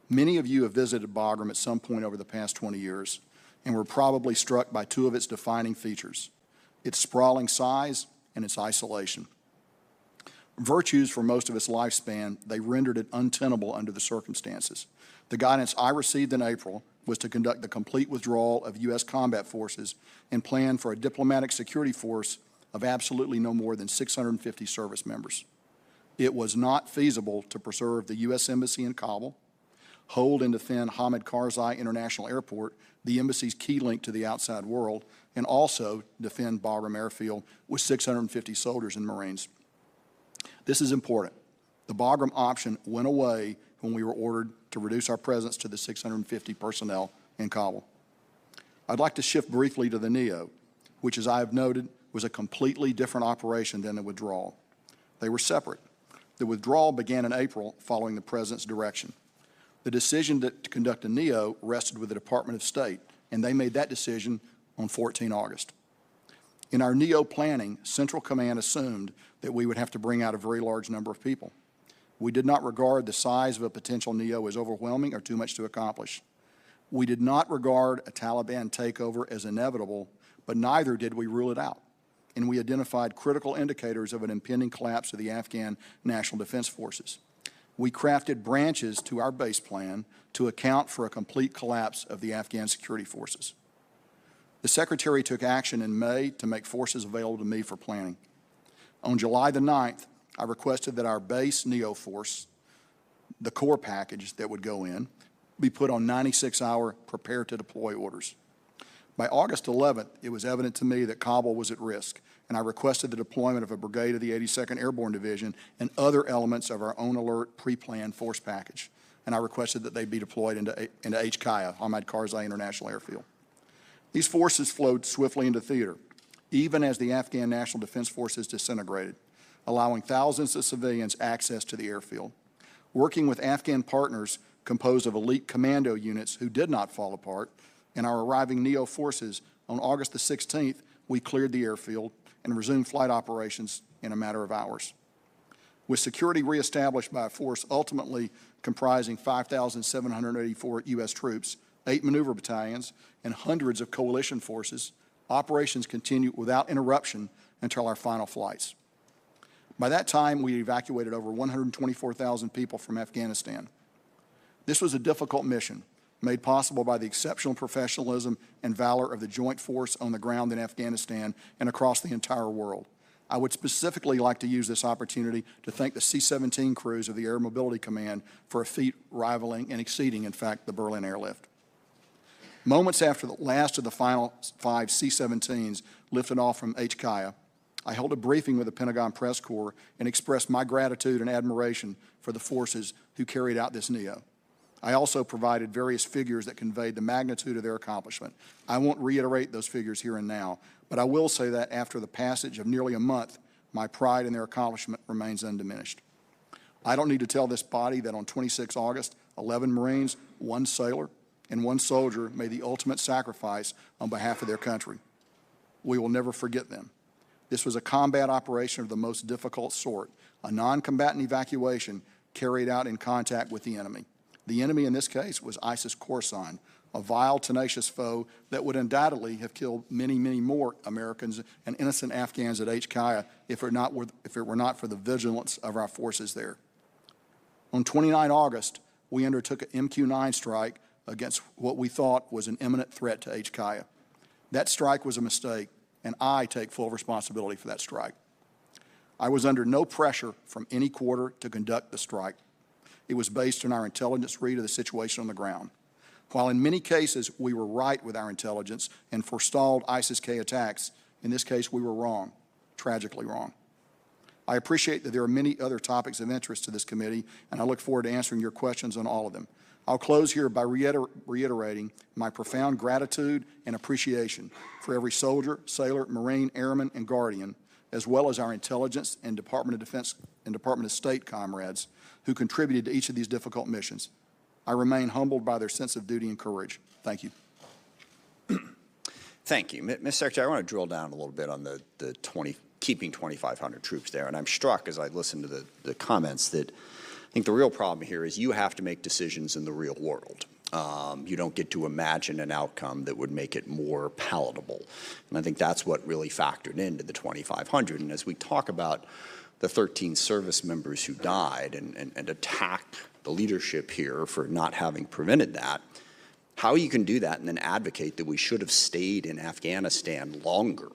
Many of you have visited Bagram at some point over the past 20 years. and were probably struck by two of its defining features: its sprawling size and its isolation. Virtues for most of its lifespan, they rendered it untenable under the circumstances. The guidance I received in April was to conduct the complete withdrawal of U.S. combat forces and plan for a diplomatic security force of absolutely no more than 650 service members. It was not feasible to preserve the U.S. Embassy in Kabul, hold and defend Hamid Karzai International Airport, the embassy's key link to the outside world, and also defend Bagram Airfield with 650 soldiers and Marines. This is important. The Bagram option went away when we were ordered to reduce our presence to the 650 personnel in Kabul. I'd like to shift briefly to the NEO, which, as I have noted, was a completely different operation than the withdrawal. They were separate. The withdrawal began in April following the President's direction. The decision to conduct a NEO rested with the Department of State, and they made that decision on 14 August. In our NEO planning, Central Command assumed that we would have to bring out a very large number of people. We did not regard the size of a potential NEO as overwhelming or too much to accomplish. We did not regard a Taliban takeover as inevitable, but neither did we rule it out. And we identified critical indicators of an impending collapse of the Afghan National Defense Forces. We crafted branches to our base plan to account for a complete collapse of the Afghan security forces. The Secretary took action in May to make forces available to me for planning. On July the 9th, I requested that our base NEO force, the core package that would go in, be put on 96-hour prepare-to-deploy orders. By August 11th, it was evident to me that Kabul was at risk, and I requested the deployment of a brigade of the 82nd Airborne Division and other elements of our own alert pre-planned force package. And I requested that they be deployed into HKIA, Hamid Karzai International Airfield. These forces flowed swiftly into theater, even as the Afghan National Defense Forces disintegrated, allowing thousands of civilians access to the airfield. Working with Afghan partners composed of elite commando units who did not fall apart, and our arriving NEO forces, on August the 16th, we cleared the airfield and resumed flight operations in a matter of hours. With security reestablished by a force ultimately comprising 5,784 U.S. troops, 8 maneuver battalions, and hundreds of coalition forces, operations continued without interruption until our final flights. By that time, we evacuated over 124,000 people from Afghanistan. This was a difficult mission, made possible by the exceptional professionalism and valor of the joint force on the ground in Afghanistan and across the entire world. I would specifically like to use this opportunity to thank the C-17 crews of the Air Mobility Command for a feat rivaling and exceeding, in fact, the Berlin airlift. Moments after the last of the final 5 C-17s lifted off from HKIA, I held a briefing with the Pentagon Press Corps and expressed my gratitude and admiration for the forces who carried out this NEO. I also provided various figures that conveyed the magnitude of their accomplishment. I won't reiterate those figures here and now, but I will say that after the passage of nearly a month, my pride in their accomplishment remains undiminished. I don't need to tell this body that on 26 August, 11 Marines, 1 sailor, and 1 soldier made the ultimate sacrifice on behalf of their country. We will never forget them. This was a combat operation of the most difficult sort, a non-combatant evacuation carried out in contact with the enemy. The enemy in this case was ISIS Khorasan, a vile, tenacious foe that would undoubtedly have killed many, many more Americans and innocent Afghans at HKIA if it were not for the vigilance of our forces there. On 29 August, we undertook an MQ-9 strike against what we thought was an imminent threat to HKIA. That strike was a mistake, and I take full responsibility for that strike. I was under no pressure from any quarter to conduct the strike. It was based on our intelligence read of the situation on the ground. While in many cases we were right with our intelligence and forestalled ISIS-K attacks, in this case we were wrong, tragically wrong. I appreciate that there are many other topics of interest to this committee, and I look forward to answering your questions on all of them. I'll close here by reiterating my profound gratitude and appreciation for every soldier, sailor, Marine, airman, and guardian, as well as our intelligence and Department of Defense and Department of State comrades who contributed to each of these difficult missions. I remain humbled by their sense of duty and courage. Thank you. Thank you. Ms. Secretary, I want to drill down a little bit on the keeping 2,500 troops there. And I'm struck as I listen to the comments that I think the real problem here is you have to make decisions in the real world. You don't get to imagine an outcome that would make it more palatable. And I think that's what really factored into the 2,500. And as we talk about the 13 service members who died and attacked the leadership here for not having prevented that, how you can do that and then advocate that we should have stayed in Afghanistan longer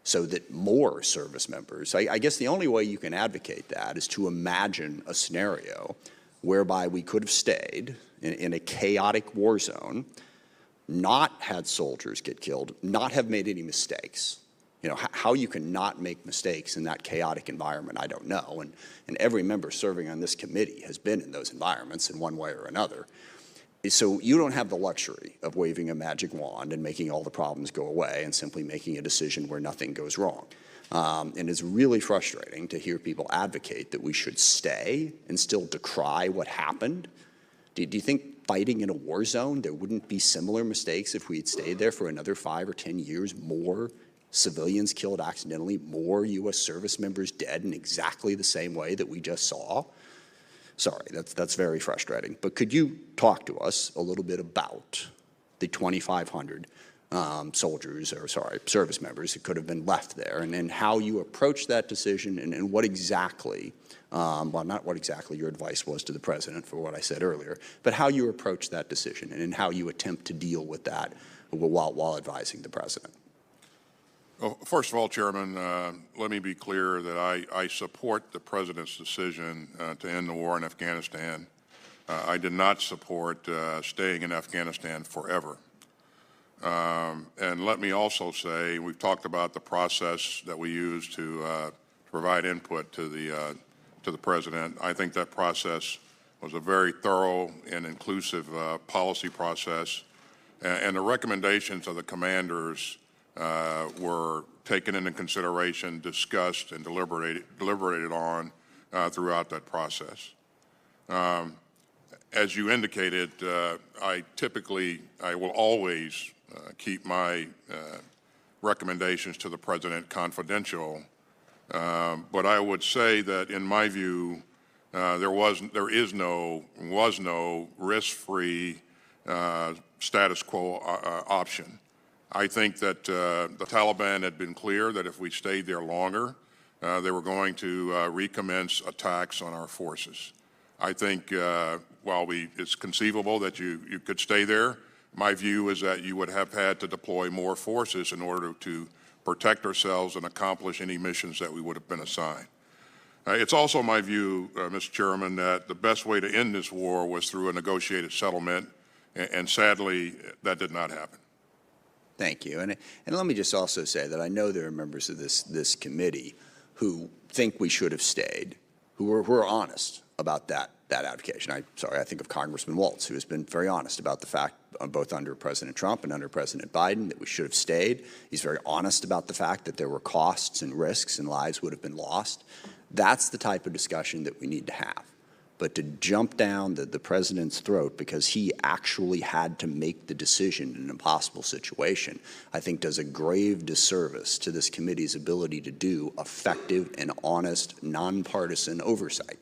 so that more service members, I guess the only way you can advocate that is to imagine a scenario whereby we could have stayed in a chaotic war zone, not had soldiers get killed, not have made any mistakes. You know, how you can not make mistakes in that chaotic environment, I don't know. And every member serving on this committee has been in those environments in one way or another. So you don't have the luxury of waving a magic wand and making all the problems go away and simply making a decision where nothing goes wrong. And it's really frustrating to hear people advocate that we should stay and still decry what happened. Do you think fighting in a war zone, there wouldn't be similar mistakes if we had stayed there for another 5 or 10 years? More civilians killed accidentally, more U.S. service members dead in exactly the same way that we just saw? Sorry, that's very frustrating. But could you talk to us a little bit about the 2,500 soldiers, or sorry, service members who could have been left there, and how you approach that decision, and what exactly, well, not what exactly your advice was to the president for what I said earlier, but how you approach that decision and how you attempt to deal with that while advising the president. Well, first of all, Chairman, let me be clear that I support the President's decision to end the war in Afghanistan. I did not support staying in Afghanistan forever. And let me also say, we've talked about the process that we use to provide input to the President. I think that process was a very thorough and inclusive policy process, and the recommendations of the commanders were taken into consideration, discussed, and deliberated on throughout that process. As you indicated, I will always keep my recommendations to the President confidential, but I would say that in my view, there was no risk-free status quo option. I think that the Taliban had been clear that if we stayed there longer, they were going to recommence attacks on our forces. I think while it's conceivable that you could stay there, my view is that you would have had to deploy more forces in order to protect ourselves and accomplish any missions that we would have been assigned. It's also my view, Mr. Chairman, that the best way to end this war was through a negotiated settlement, and sadly, that did not happen. Thank you. And let me just also say that I know there are members of this committee who think we should have stayed, who are honest about that advocation. I think of Congressman Waltz, who has been very honest about the fact, both under President Trump and under President Biden, that we should have stayed. He's very honest about the fact that there were costs and risks and lives would have been lost. That's the type of discussion that we need to have. But to jump down the president's throat because he actually had to make the decision in an impossible situation, I think does a grave disservice to this committee's ability to do effective and honest, nonpartisan oversight.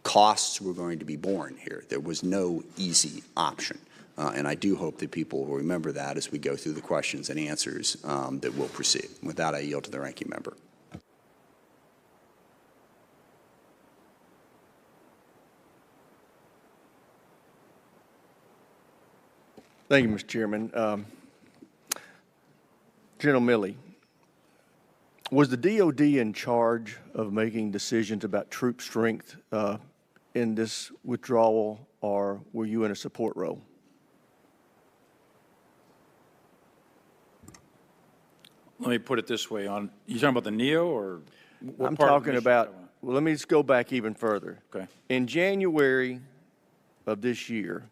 Costs were going to be borne here. There was no easy option. And I do hope that people will remember that as we go through the questions and answers that will proceed. With that, I yield to the ranking member. Thank you, Mr. Chairman. General Milley, was the DOD in charge of making decisions about troop strength in this withdrawal, or were you in a support role? Let me put it this way. You talking about the NEO, or what I'm part of the talking mission about, well, let me just go back even further. Okay. In January of this year,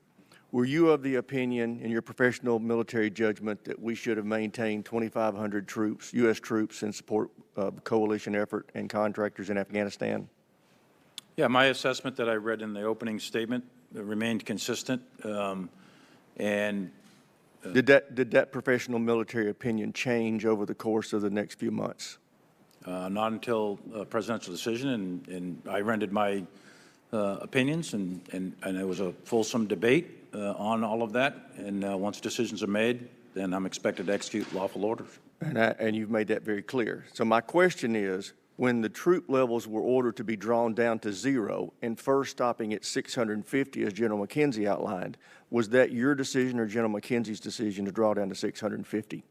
were you of the opinion, in your professional military judgment, that we should have maintained 2,500 troops, U.S. troops, in support of the coalition effort and contractors in Afghanistan? Yeah, my assessment that I read in the opening statement remained consistent. Did that professional military opinion change over the course of the next few months? Not until a presidential decision, and I rendered my opinions, and it was a fulsome debate. on all of that, and once decisions are made, then I'm expected to execute lawful orders. And you've made that very clear. So my question is, when the troop levels were ordered to be drawn down to 0 and first stopping at 650, as General McKenzie outlined, was that your decision or General McKenzie's decision to draw down to 650?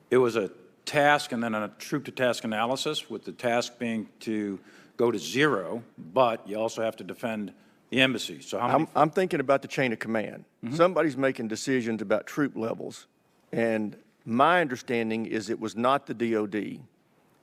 It was a task and then a troop-to-task analysis, with the task being to go to 0, but you also have to defend the embassy. So how many? I'm thinking about the chain of command. Somebody's making decisions about troop levels, and my understanding is it was not the DOD,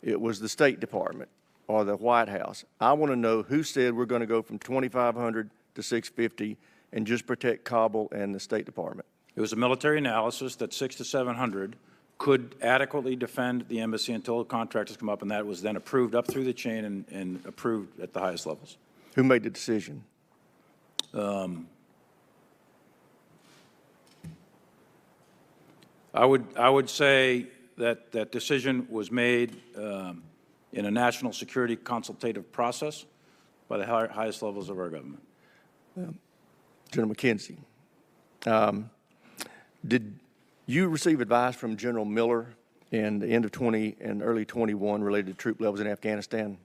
it was the State Department or the White House. I want to know who said we're going to go from 2,500 to 650 and just protect Kabul and the State Department. It was a military analysis that 600 to 700 could adequately defend the embassy until contractors come up, and that was then approved up through the chain and approved at the highest levels. Who made the decision? I would say that that decision was made in a national security consultative process by the highest levels of our government. General McKenzie, did you receive advice from General Miller in the end of 20 and early 21 related to troop levels in Afghanistan?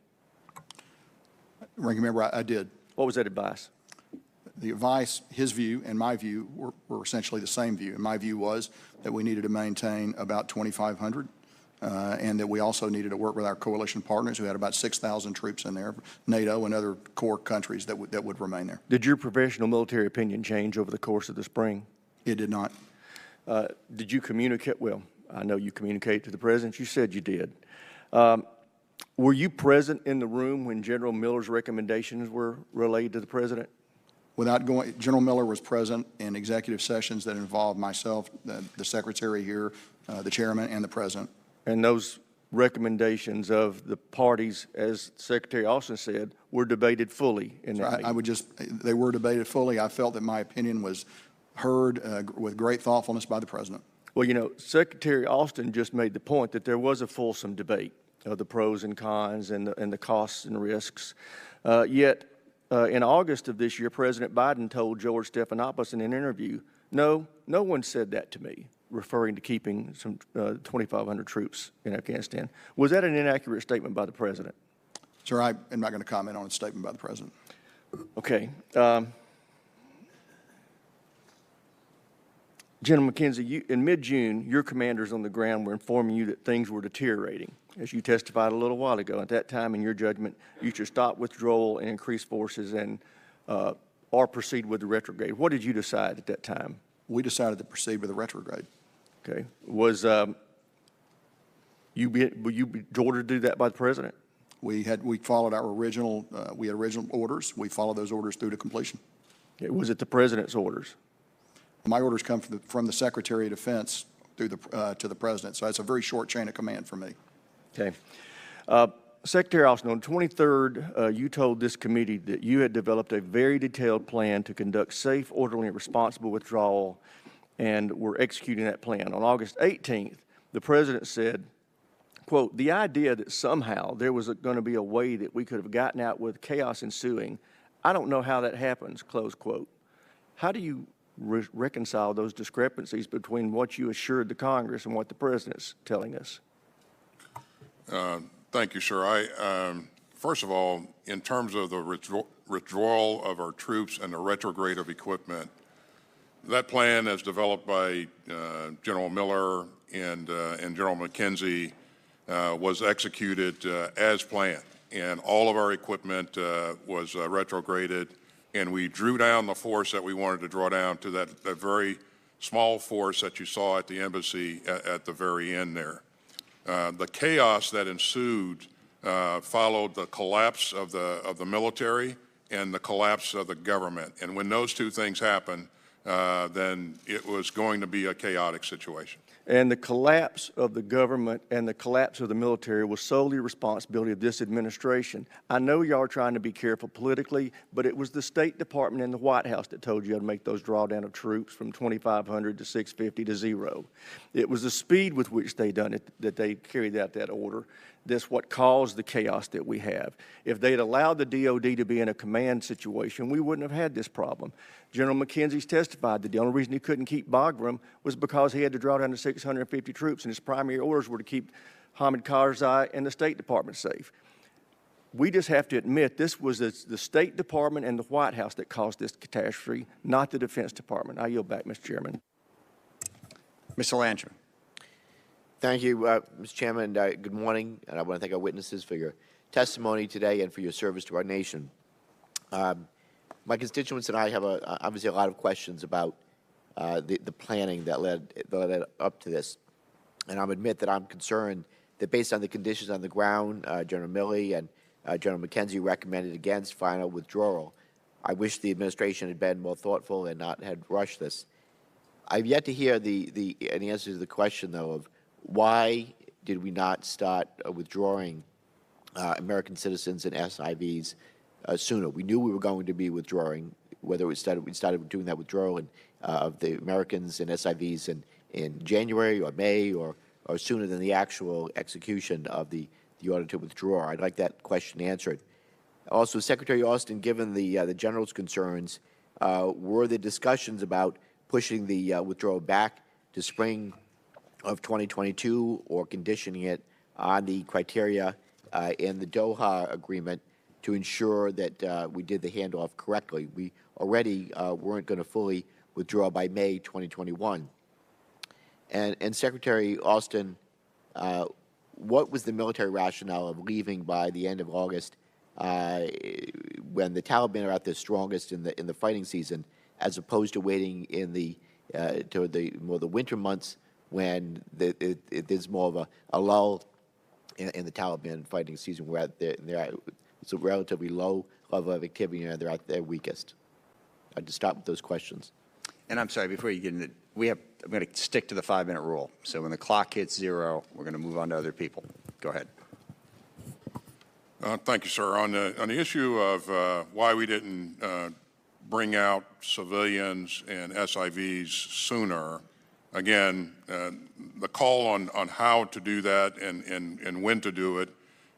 Ranking Member, I did. What was that advice? The advice, his view and my view were essentially the same view. And my view was that we needed to maintain about 2,500 and that we also needed to work with our coalition partners who had about 6,000 troops in there, NATO and other core countries that would remain there. Did your professional military opinion change over the course of the spring? It did not. Did you communicate? Well, I know you communicated to the President. You said you did. Were you present in the room when General Miller's recommendations were relayed to the President? Without going, General Miller was present in executive sessions that involved myself, the Secretary here, the Chairman, and the President. And those recommendations of the parties, as Secretary Austin said, were debated fully in that meeting. They were debated fully. I felt that my opinion was heard with great thoughtfulness by the President. Well, you know, Secretary Austin just made the point that there was a fulsome debate of the pros and cons and the costs and risks. Yet, in August of this year, President Biden told George Stephanopoulos in an interview, no one said that to me, referring to keeping some 2,500 troops in Afghanistan. Was that an inaccurate statement by the President? Sir, I am not going to comment on a statement by the President. Okay. General McKenzie, in mid-June, your commanders on the ground were informing you that things were deteriorating. As you testified a little while ago, at that time, in your judgment, you should stop withdrawal and increase forces and or proceed with the retrograde. What did you decide at that time? We decided to proceed with the retrograde. Okay. Was were you ordered to do that by the President? We followed our original, we had original orders. We followed those orders through to completion. Okay. Was it the President's orders? My orders come from the Secretary of Defense through to the President, so it's a very short chain of command for me. Okay. Secretary Austin, on the 23rd, you told this committee that you had developed a very detailed plan to conduct safe, orderly, and responsible withdrawal, and were executing that plan. On August 18th, the President said, quote, "The idea that somehow there was going to be a way that we could have gotten out with chaos ensuing, I don't know how that happens," close quote. How do you reconcile those discrepancies between what you assured the Congress and what the President's telling us? Thank you, sir. First of all, in terms of the withdrawal of our troops and the retrograde of equipment, that plan, as developed by General Miller and General McKenzie, was executed as planned, and all of our equipment was retrograded, and we drew down the force that we wanted to draw down to that very small force that you saw at the embassy at the very end there. The chaos that ensued followed the collapse of the military and the collapse of the government. And when those two things happened, then it was going to be a chaotic situation. And the collapse of the government and the collapse of the military was solely the responsibility of this administration. I know y'all are trying to be careful politically, but it was the State Department and the White House that told you how to make those drawdown of troops from 2,500 to 650 to 0. It was the speed with which they done it, that they carried out that order. That's what caused the chaos that we have. If they'd allowed the DOD to be in a command situation, we wouldn't have had this problem. General McKenzie's testified that the only reason he couldn't keep Bagram was because he had to draw down to 650 troops, and his primary orders were to keep Hamid Karzai and the State Department safe. We just have to admit this was the State Department and the White House that caused this catastrophe, not the Defense Department. I yield back, Mr. Chairman. Mr. Landry. Thank you, Mr. Chairman. Good morning, and I want to thank our witnesses for your testimony today and for your service to our nation. My constituents and I have obviously a lot of questions about the planning that led up to this, and I'll admit that I'm concerned that based on the conditions on the ground, General Milley and General McKenzie recommended against final withdrawal. I wish the administration had been more thoughtful and not had rushed this. I've yet to hear an answer to the question, though, of why did we not start withdrawing American citizens and SIVs sooner? We knew we were going to be withdrawing, whether we started doing that withdrawal of the Americans and SIVs in January or May or sooner than the actual execution of the order to withdraw. I'd like that question answered. Also, Secretary Austin, given the general's concerns, were there discussions about pushing the withdrawal back to spring of 2022 or conditioning it on the criteria in the Doha agreement to ensure that we did the handoff correctly? We already weren't going to fully withdraw by May 2021. And Secretary Austin, what was the military rationale of leaving by the end of August when the Taliban are at their strongest in the fighting season, as opposed to waiting in the winter months when there's more of a lull in the Taliban fighting season, where it's a relatively low level of activity and they're at their weakest? I'd just stop with those questions. And I'm sorry, before you get into it, I'm going to stick to the 5-minute rule. So when the clock hits 0, we're going to move on to other people. Go ahead. Thank you, sir. On the issue of why we didn't bring out civilians and SIVs sooner, again, the call on how to do that and when to do it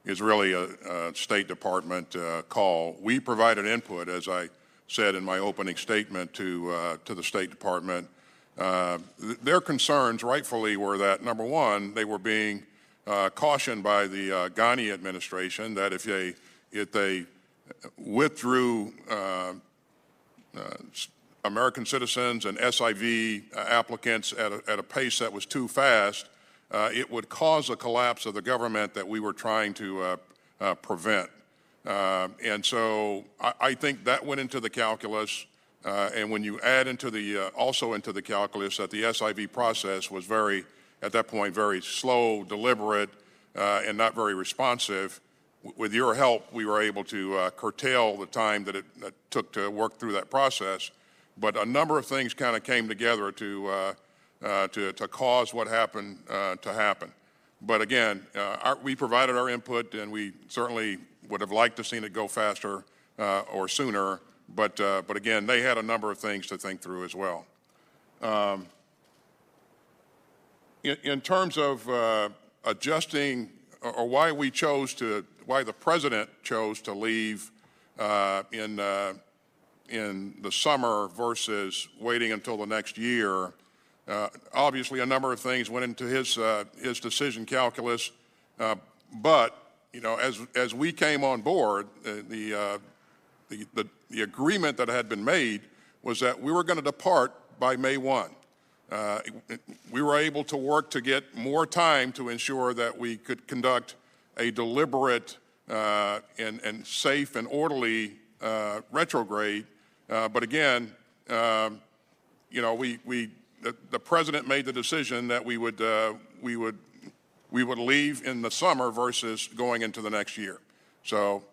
is really a State Department call. We provided input, as I said in my opening statement, to the State Department. Their concerns, rightfully, were that, number one, they were being cautioned by the Ghani administration that if they withdrew American citizens and SIV applicants at a pace that was too fast, it would cause a collapse of the government that we were trying to prevent. And so I think that went into the calculus. And when you add also into the calculus that the SIV process was at that point, very slow, deliberate, and not very responsive, with your help, we were able to curtail the time that it took to work through that process. But a number of things kind of came together to cause what happened to happen. But again, we provided our input, and we certainly would have liked to seen it go faster or sooner. But again, they had a number of things to think through as well. In terms of adjusting, or why the president chose to leave in the summer versus waiting until the next year, obviously a number of things went into his decision calculus. But as we came on board, the agreement that had been made was that we were going to depart by May 1. We were able to work to get more time to ensure that we could conduct a deliberate and safe and orderly retrograde. But again, the president made the decision that we would leave in the summer versus going into the next year. So,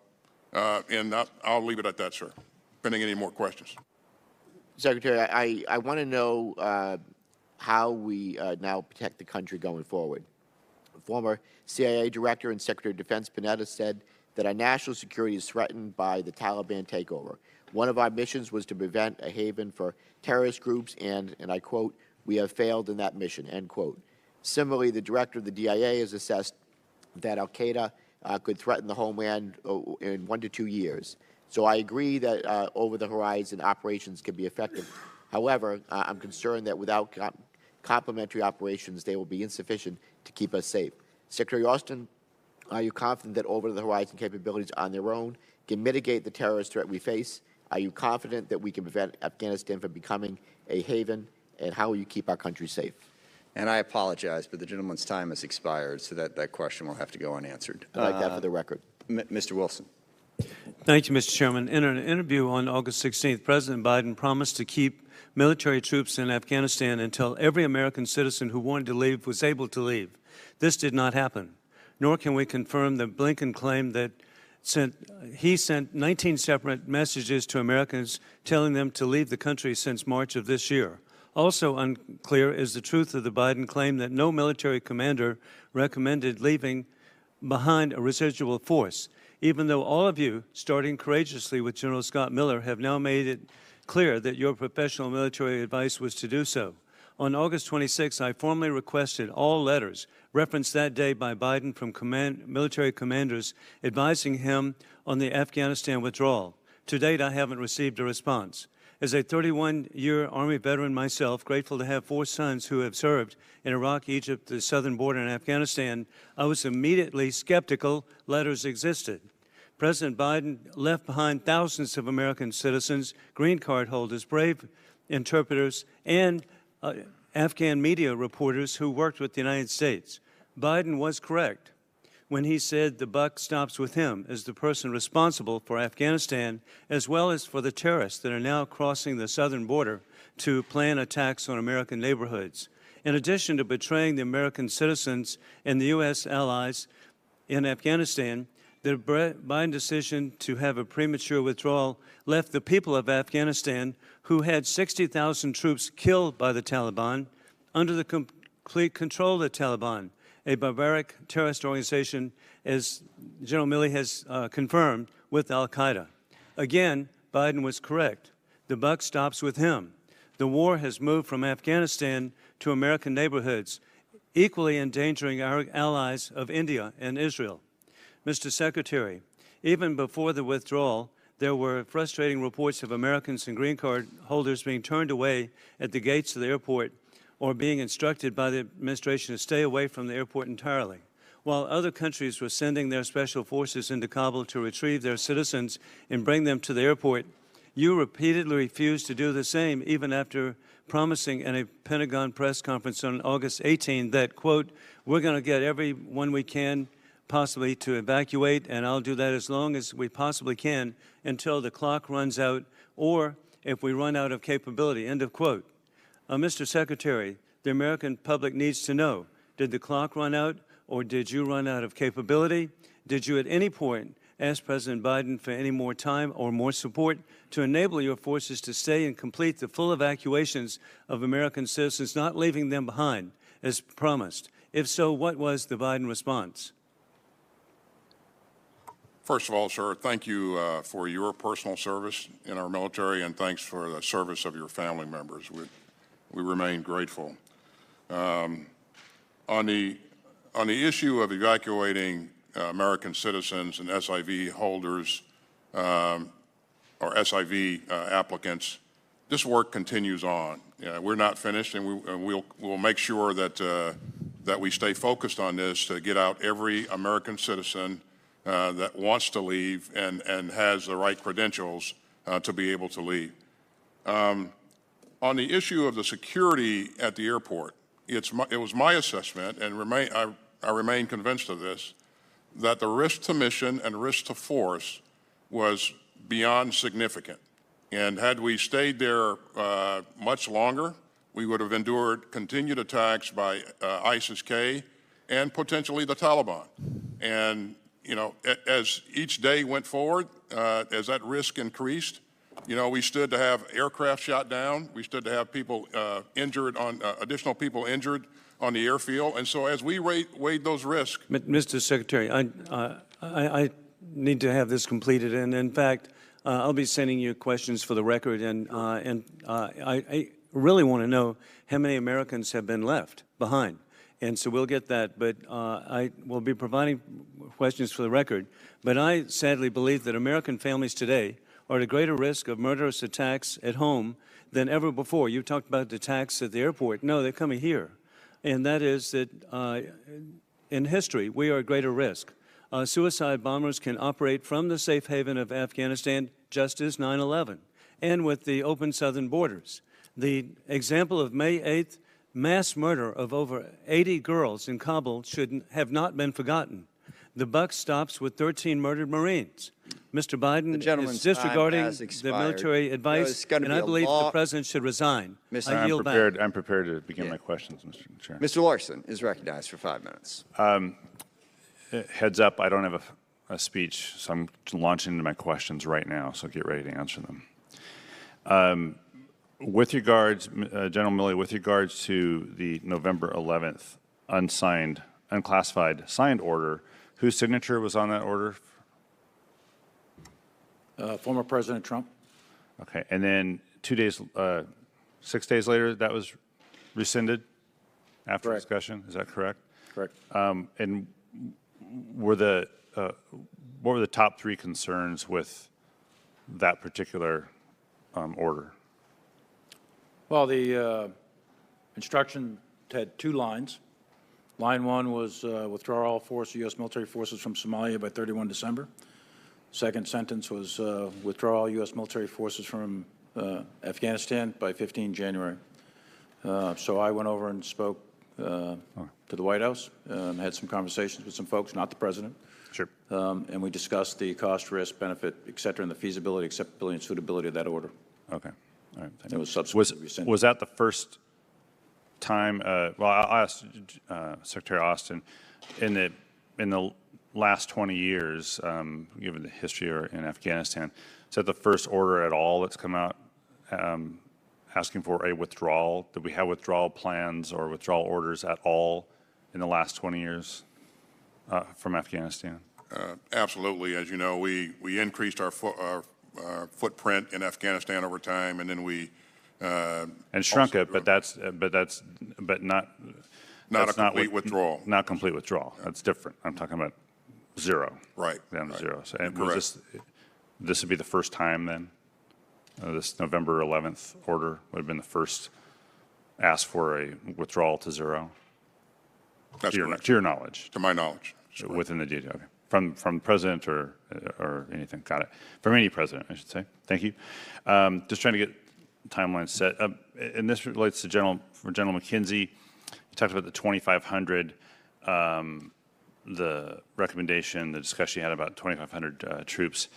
and I'll leave it at that, sir, pending any more questions. Secretary, I want to know how we now protect the country going forward. Former CIA Director and Secretary of Defense Panetta said that our national security is threatened by the Taliban takeover. One of our missions was to prevent a haven for terrorist groups, and I quote, "We have failed in that mission," end quote. Similarly, the director of the DIA has assessed that al-Qaeda could threaten the homeland in 1 to 2 years. So I agree that over-the-horizon operations can be effective. However, I'm concerned that without complementary operations, they will be insufficient to keep us safe. Secretary Austin, are you confident that over-the-horizon capabilities on their own can mitigate the terrorist threat we face? Are you confident that we can prevent Afghanistan from becoming a haven? And how will you keep our country safe? And I apologize, but the gentleman's time has expired, so that question will have to go unanswered. I'd like that for the record. Mr. Wilson. Thank you, Mr. Chairman. In an interview on August 16th, President Biden promised to keep military troops in Afghanistan until every American citizen who wanted to leave was able to leave. This did not happen, nor can we confirm the Blinken claim that he sent 19 separate messages to Americans telling them to leave the country since March of this year. Also unclear is the truth of the Biden claim that no military commander recommended leaving behind a residual force, even though all of you, starting courageously with General Scott Miller, have now made it clear that your professional military advice was to do so. On August 26, I formally requested all letters referenced that day by Biden from military commanders advising him on the Afghanistan withdrawal. To date, I haven't received a response. As a 31-year Army veteran myself, grateful to have 4 sons who have served in Iraq, Egypt, the southern border, and Afghanistan, I was immediately skeptical letters existed. President Biden left behind thousands of American citizens, green card holders, brave interpreters, and Afghan media reporters who worked with the United States. Biden was correct when he said the buck stops with him as the person responsible for Afghanistan, as well as for the terrorists that are now crossing the southern border to plan attacks on American neighborhoods. In addition to betraying the American citizens and the U.S. allies in Afghanistan, the Biden decision to have a premature withdrawal left the people of Afghanistan, who had 60,000 troops killed by the Taliban, under the complete control of the Taliban, a barbaric terrorist organization, as General Milley has confirmed, with al-Qaeda. Again, Biden was correct. The buck stops with him. The war has moved from Afghanistan to American neighborhoods, equally endangering our allies of India and Israel. Mr. Secretary, even before the withdrawal, there were frustrating reports of Americans and green card holders being turned away at the gates of the airport or being instructed by the administration to stay away from the airport entirely. While other countries were sending their special forces into Kabul to retrieve their citizens and bring them to the airport, you repeatedly refused to do the same, even after promising in a Pentagon press conference on August 18 that, quote, "We're going to get everyone we can possibly to evacuate, and I'll do that as long as we possibly can until the clock runs out or if we run out of capability," end of quote. Mr. Secretary, the American public needs to know, did the clock run out or did you run out of capability? Did you at any point ask President Biden for any more time or more support to enable your forces to stay and complete the full evacuations of American citizens, not leaving them behind as promised? If so, what was the Biden response? First of all, sir, thank you for your personal service in our military, and thanks for the service of your family members. We remain grateful. On the issue of evacuating American citizens and SIV holders or SIV applicants, this work continues on. We're not finished, and we'll make sure that we stay focused on this to get out every American citizen that wants to leave and has the right credentials to be able to leave. On the issue of the security at the airport, it was my assessment, and I remain convinced of this, that the risk to mission and risk to force was beyond significant. And had we stayed there much longer, we would have endured continued attacks by ISIS-K and potentially the Taliban. And you know, as each day went forward, as that risk increased, You know, we stood to have aircraft shot down. We stood to have people injured on additional people injured on the airfield. And so as we weighed those risks. Mr. Secretary, I need to have this completed. And in fact, I'll be sending you questions for the record. And I really want to know how many Americans have been left behind. And so we'll get that, but I will be providing questions for the record. But I sadly believe that American families today are at a greater risk of murderous attacks at home than ever before. You talked about the attacks at the airport. No, they're coming here. And that is that in history, we are at greater risk. Suicide bombers can operate from the safe haven of Afghanistan, just as 9/11, and with the open southern borders. The example of May 8th, mass murder of over 80 girls in Kabul should have not been forgotten. The buck stops with 13 murdered Marines. Mr. Biden is disregarding the military advice, and I believe the President should resign. I yield back. I'm prepared to begin my questions, Mr. Chair. Mr. Larson is recognized for 5 minutes. Heads up, I don't have a speech, so I'm launching into my questions right now, so get ready to answer them. With regards, General Milley, with regards to the November 11th unclassified signed order, whose signature was on that order? Former President Trump. Okay, and then 6 days later, that was rescinded after Correct. discussion. Is that correct? Correct. And what were the top 3 concerns with that particular order? Well, the instruction had 2 lines. Line 1 was withdraw all U.S. military forces from Somalia by 31 December. Second sentence was withdraw all U.S. military forces from Afghanistan by 15 January. So I went over and spoke to the White House, had some conversations with some folks, not the President. Sure. And we discussed the cost, risk, benefit, et cetera, and the feasibility, acceptability, and suitability of that order. Okay. All right. It was subsequently rescinded. Was that the first time? Well, I asked Secretary Austin in the last 20 years, given the history in Afghanistan, is that the first order at all that's come out asking for a withdrawal? Did we have withdrawal plans or withdrawal orders at all in the last 20 years from Afghanistan? Absolutely. As you know, we increased our footprint in Afghanistan over time, and then we and shrunk it, but not a complete withdrawal. Not complete withdrawal. That's different. I'm talking about zero. Right. Down to right. zero. So, and Correct. this would be the first time then? This November 11th order would have been the first ask for a withdrawal to zero? That's correct. To your knowledge? To my knowledge. Within the DOD, okay. From the president or anything? Got it. From any president, I should say. Thank you. Just trying to get timeline set. And this relates to General McKenzie. You talked about the 2,500, the recommendation, the discussion you had about 2,500 troops.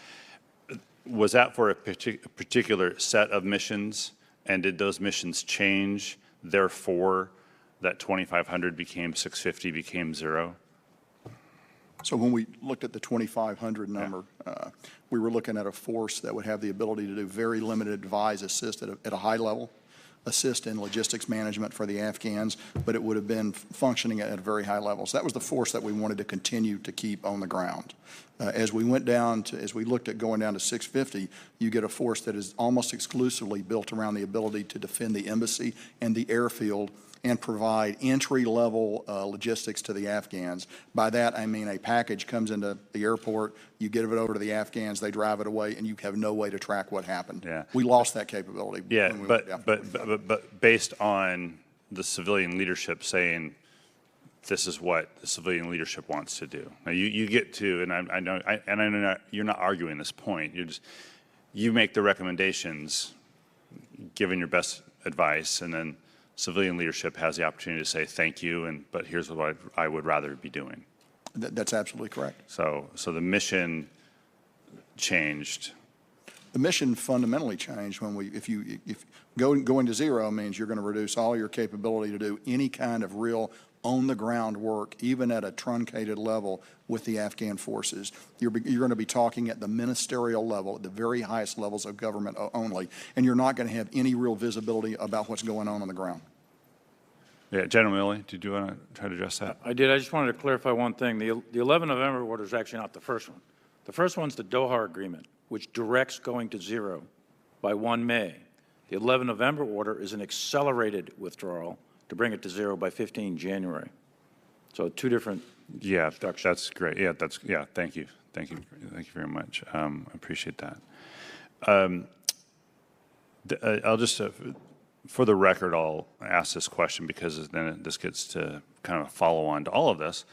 Was that for a particular set of missions? And did those missions change? Therefore, that 2,500 became 650, became zero? So when we looked at the 2,500 number, we were looking at a force that would have the ability to do very limited advise assist at a high level, assist in logistics management for the Afghans, but it would have been functioning at very high levels. That was the force that we wanted to continue to keep on the ground. As we went down to, as we looked at going down to 650, you get a force that is almost exclusively built around the ability to defend the embassy and the airfield and provide entry-level logistics to the Afghans. By that, I mean a package comes into the airport, you give it over to the Afghans, they drive it away, and you have no way to track what happened. Yeah. We lost that capability. Yeah, when we went down to 45. but based on the civilian leadership saying this is what the civilian leadership wants to do. Now you get to, and I know you're not arguing this point. You make the recommendations, giving your best advice, and then civilian leadership has the opportunity to say thank you, but here's what I would rather be doing. That's absolutely correct. So the mission changed. The mission fundamentally changed when if going to zero means you're going to reduce all your capability to do any kind of real on-the-ground work, even at a truncated level with the Afghan forces. You're going to be talking at the ministerial level, at the very highest levels of government only, and you're not going to have any real visibility about what's going on the ground. Yeah, General Milley, did you want to try to address that? I did. I just wanted to clarify one thing. The 11 November order is actually not the first one. The first one's the Doha Agreement, which directs going to zero by 1 May. The 11 November order is an accelerated withdrawal to bring it to zero by 15 January. So two different structures. That's great. Yeah, thank you. Thank you very much. I appreciate that. I'll just, for the record, I'll ask this question because then this gets to kind of follow on to all of this,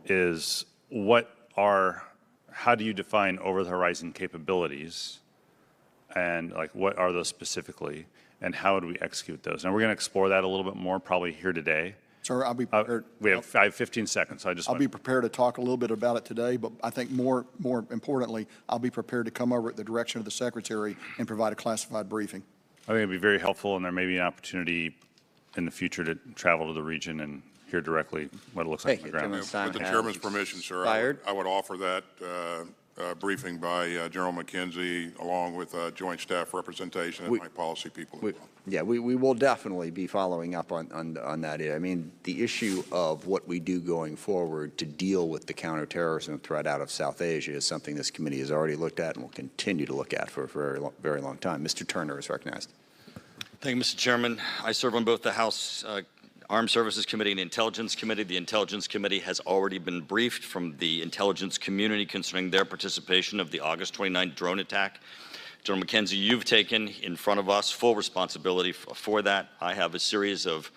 is how do you define over-the-horizon capabilities, and like what are those specifically, and how do we execute those? And we're going to explore that a little bit more probably here today. Sir, I'll be prepared. We have 15 seconds. So I'll be prepared to talk a little bit about it today, but I think more importantly, I'll be prepared to come over at the direction of the Secretary and provide a classified briefing. I think it'd be very helpful, and there may be an opportunity in the future to travel to the region and hear directly what it looks like on the ground. With the Chairman's permission, sir, I would offer that briefing by General McKenzie along with joint staff representation and my policy people as well. Yeah, we will definitely be following up on that. I mean, the issue of what we do going forward to deal with the counterterrorism threat out of South Asia is something this committee has already looked at and will continue to look at for a very long time. Mr. Turner is recognized. Thank you, Mr. Chairman. I serve on both the House Armed Services Committee and the Intelligence Committee. The Intelligence Committee has already been briefed from the intelligence community concerning their participation of the August 29th drone attack. General McKenzie, you've taken in front of us full responsibility for that. I have a series of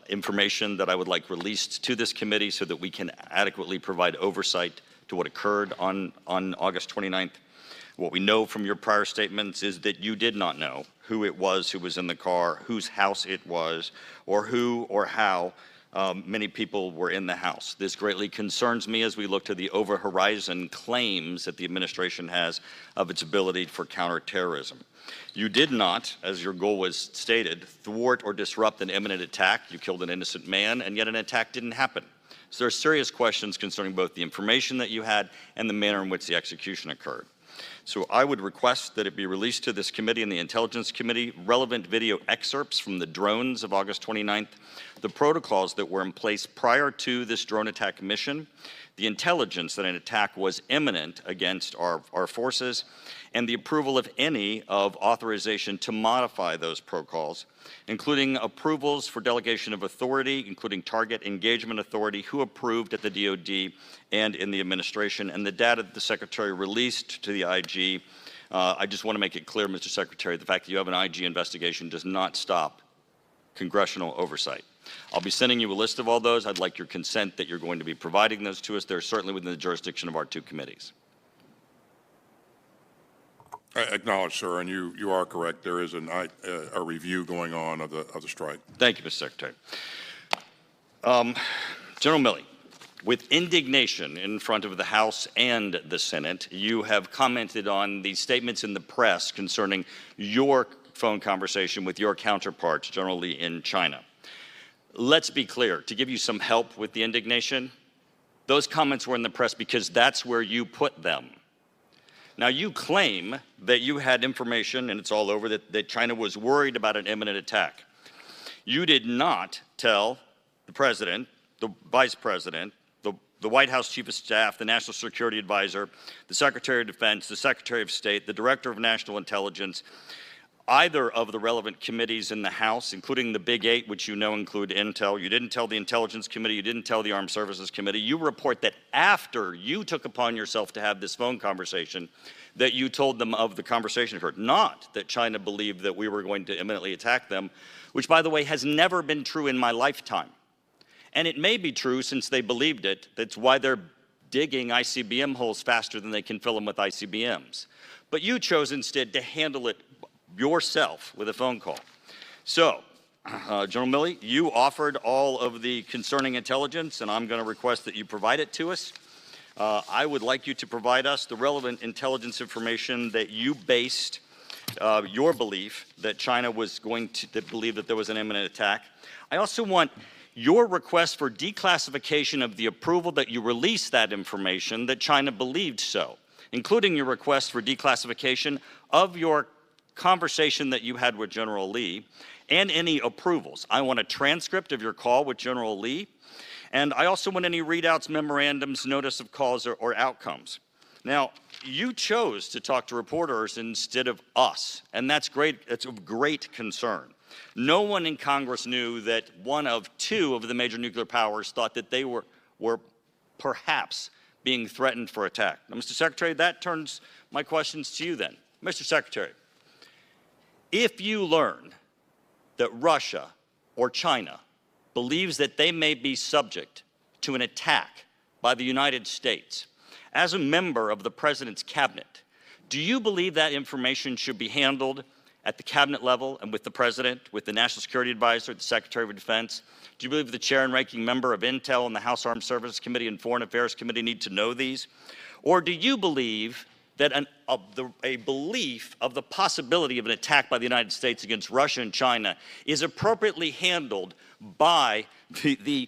information that I would like released to this committee so that we can adequately provide oversight to what occurred on August 29th. What we know from your prior statements is that you did not know who it was who was in the car, whose house it was, or who or how many people were in the house. This greatly concerns me as we look to the over-horizon claims that the administration has of its ability for counterterrorism. You did not, as your goal was stated, thwart or disrupt an imminent attack. You killed an innocent man, and yet an attack didn't happen. So there are serious questions concerning both the information that you had and the manner in which the execution occurred. So I would request that it be released to this committee and the Intelligence Committee, relevant video excerpts from the drones of August 29th, the protocols that were in place prior to this drone attack mission, the intelligence that an attack was imminent against our forces, and the approval, if any, of authorization to modify those protocols, including approvals for delegation of authority, including target engagement authority, who approved at the DOD and in the administration, and the data that the Secretary released to the IG. I just want to make it clear, Mr. Secretary, the fact that you have an IG investigation does not stop congressional oversight. I'll be sending you a list of all those. I'd like your consent that you're going to be providing those to us. They're certainly within the jurisdiction of our two committees. I acknowledge, sir, and you are correct. There is a review going on of the strike. Thank you, Mr. Secretary. General Milley, with indignation in front of the House and the Senate, you have commented on the statements in the press concerning your phone conversation with your counterparts, General Lee, in China. Let's be clear, to give you some help with the indignation, those comments were in the press because that's where you put them. Now, you claim that you had information, and it's all over, that China was worried about an imminent attack. You did not tell the President, the Vice President, the White House Chief of Staff, the National Security Advisor, the Secretary of Defense, the Secretary of State, the Director of National Intelligence, either of the relevant committees in the House, including the Big Eight, which you know include Intel. You didn't tell the Intelligence Committee. You didn't tell the Armed Services Committee. You report that after you took upon yourself to have this phone conversation, that you told them of the conversation occurred. Not that China believed that we were going to imminently attack them, which, by the way, has never been true in my lifetime. And it may be true since they believed it. That's why they're digging ICBM holes faster than they can fill them with ICBMs. But you chose instead to handle it yourself with a phone call. So, General Milley, you offered all of the concerning intelligence, and I'm going to request that you provide it to us. I would like you to provide us the relevant intelligence information that you based your belief that China was going to believe that there was an imminent attack. I also want your request for declassification of the approval that you release that information that China believed so, including your request for declassification of your conversation that you had with General Lee and any approvals. I want a transcript of your call with General Lee, and I also want any readouts, memorandums, notice of calls, or outcomes. Now, you chose to talk to reporters instead of us, and that's great. It's of great concern. No one in Congress knew that one of two of the major nuclear powers thought that they were perhaps being threatened for attack. Now, Mr. Secretary, that turns my questions to you then. Mr. Secretary, if you learn that Russia or China believes that they may be subject to an attack by the United States, as a member of the President's cabinet, do you believe that information should be handled at the cabinet level and with the President, with the National Security Advisor, the Secretary of Defense? Do you believe the chair and ranking member of Intel and the House Armed Services Committee and Foreign Affairs Committee need to know these? Or do you believe that a belief of the possibility of an attack by the United States against Russia and China is appropriately handled by the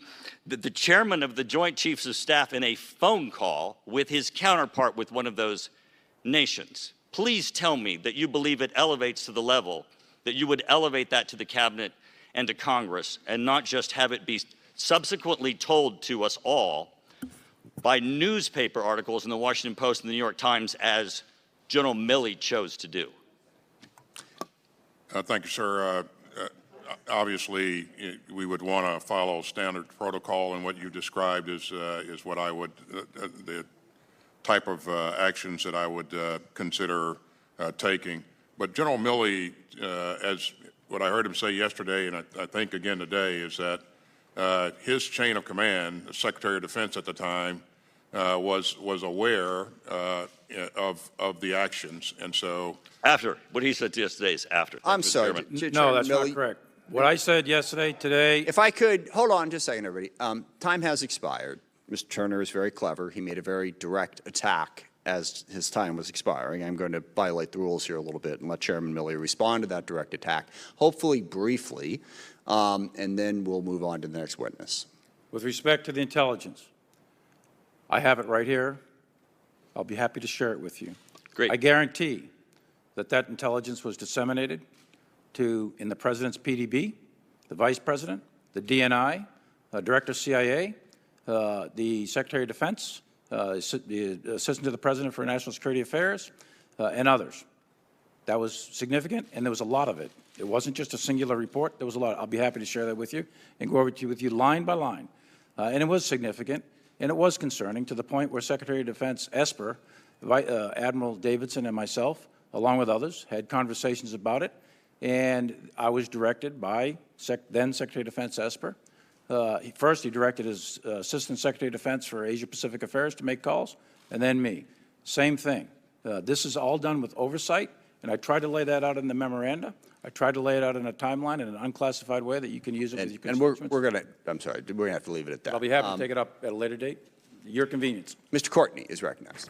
chairman of the Joint Chiefs of Staff in a phone call with his counterpart with one of those nations? Please tell me that you believe it elevates to the level that you would elevate that to the cabinet and to Congress and not just have it be subsequently told to us all by newspaper articles in the Washington Post and the New York Times, as General Milley chose to do. Thank you, sir. Obviously, we would want to follow standard protocol, and what you described is what I would, the type of actions that I would consider taking. But General Milley, as what I heard him say yesterday, and I think again today, is that his chain of command, the Secretary of Defense at the time, was aware of the actions, and so After. What he said yesterday is after. I'm Mr. sorry. Chairman. No, that's Milley, not correct. What I said yesterday, today, If I could, hold on just a second, everybody. Time has expired. Mr. Turner is very clever. He made a very direct attack as his time was expiring. I'm going to violate the rules here a little bit and let Chairman Milley respond to that direct attack, hopefully briefly, and then we'll move on to the next witness. with respect to the intelligence, I have it right here. I'll be happy to share it with you. Great. I guarantee that that intelligence was disseminated in the President's PDB, the Vice President, the DNI, Director of CIA, the Secretary of Defense, the Assistant to the President for National Security Affairs, and others. That was significant, and there was a lot of it. It wasn't just a singular report. There was a lot. I'll be happy to share that with you and go over to with you line by line. And it was significant, and it was concerning to the point where Secretary of Defense Esper, Admiral Davidson, and myself, along with others, had conversations about it. And I was directed by then Secretary of Defense Esper. First, he directed his Assistant Secretary of Defense for Asia-Pacific Affairs to make calls, and then me. Same thing. This is all done with oversight, and I tried to lay that out in the memoranda. I tried to lay it out in a timeline in an unclassified way that you can use it with your constituents. And we're going to, I'm sorry, we're going to have to leave it at that. I'll be happy to take it up at a later date, your convenience. Mr. Courtney is recognized.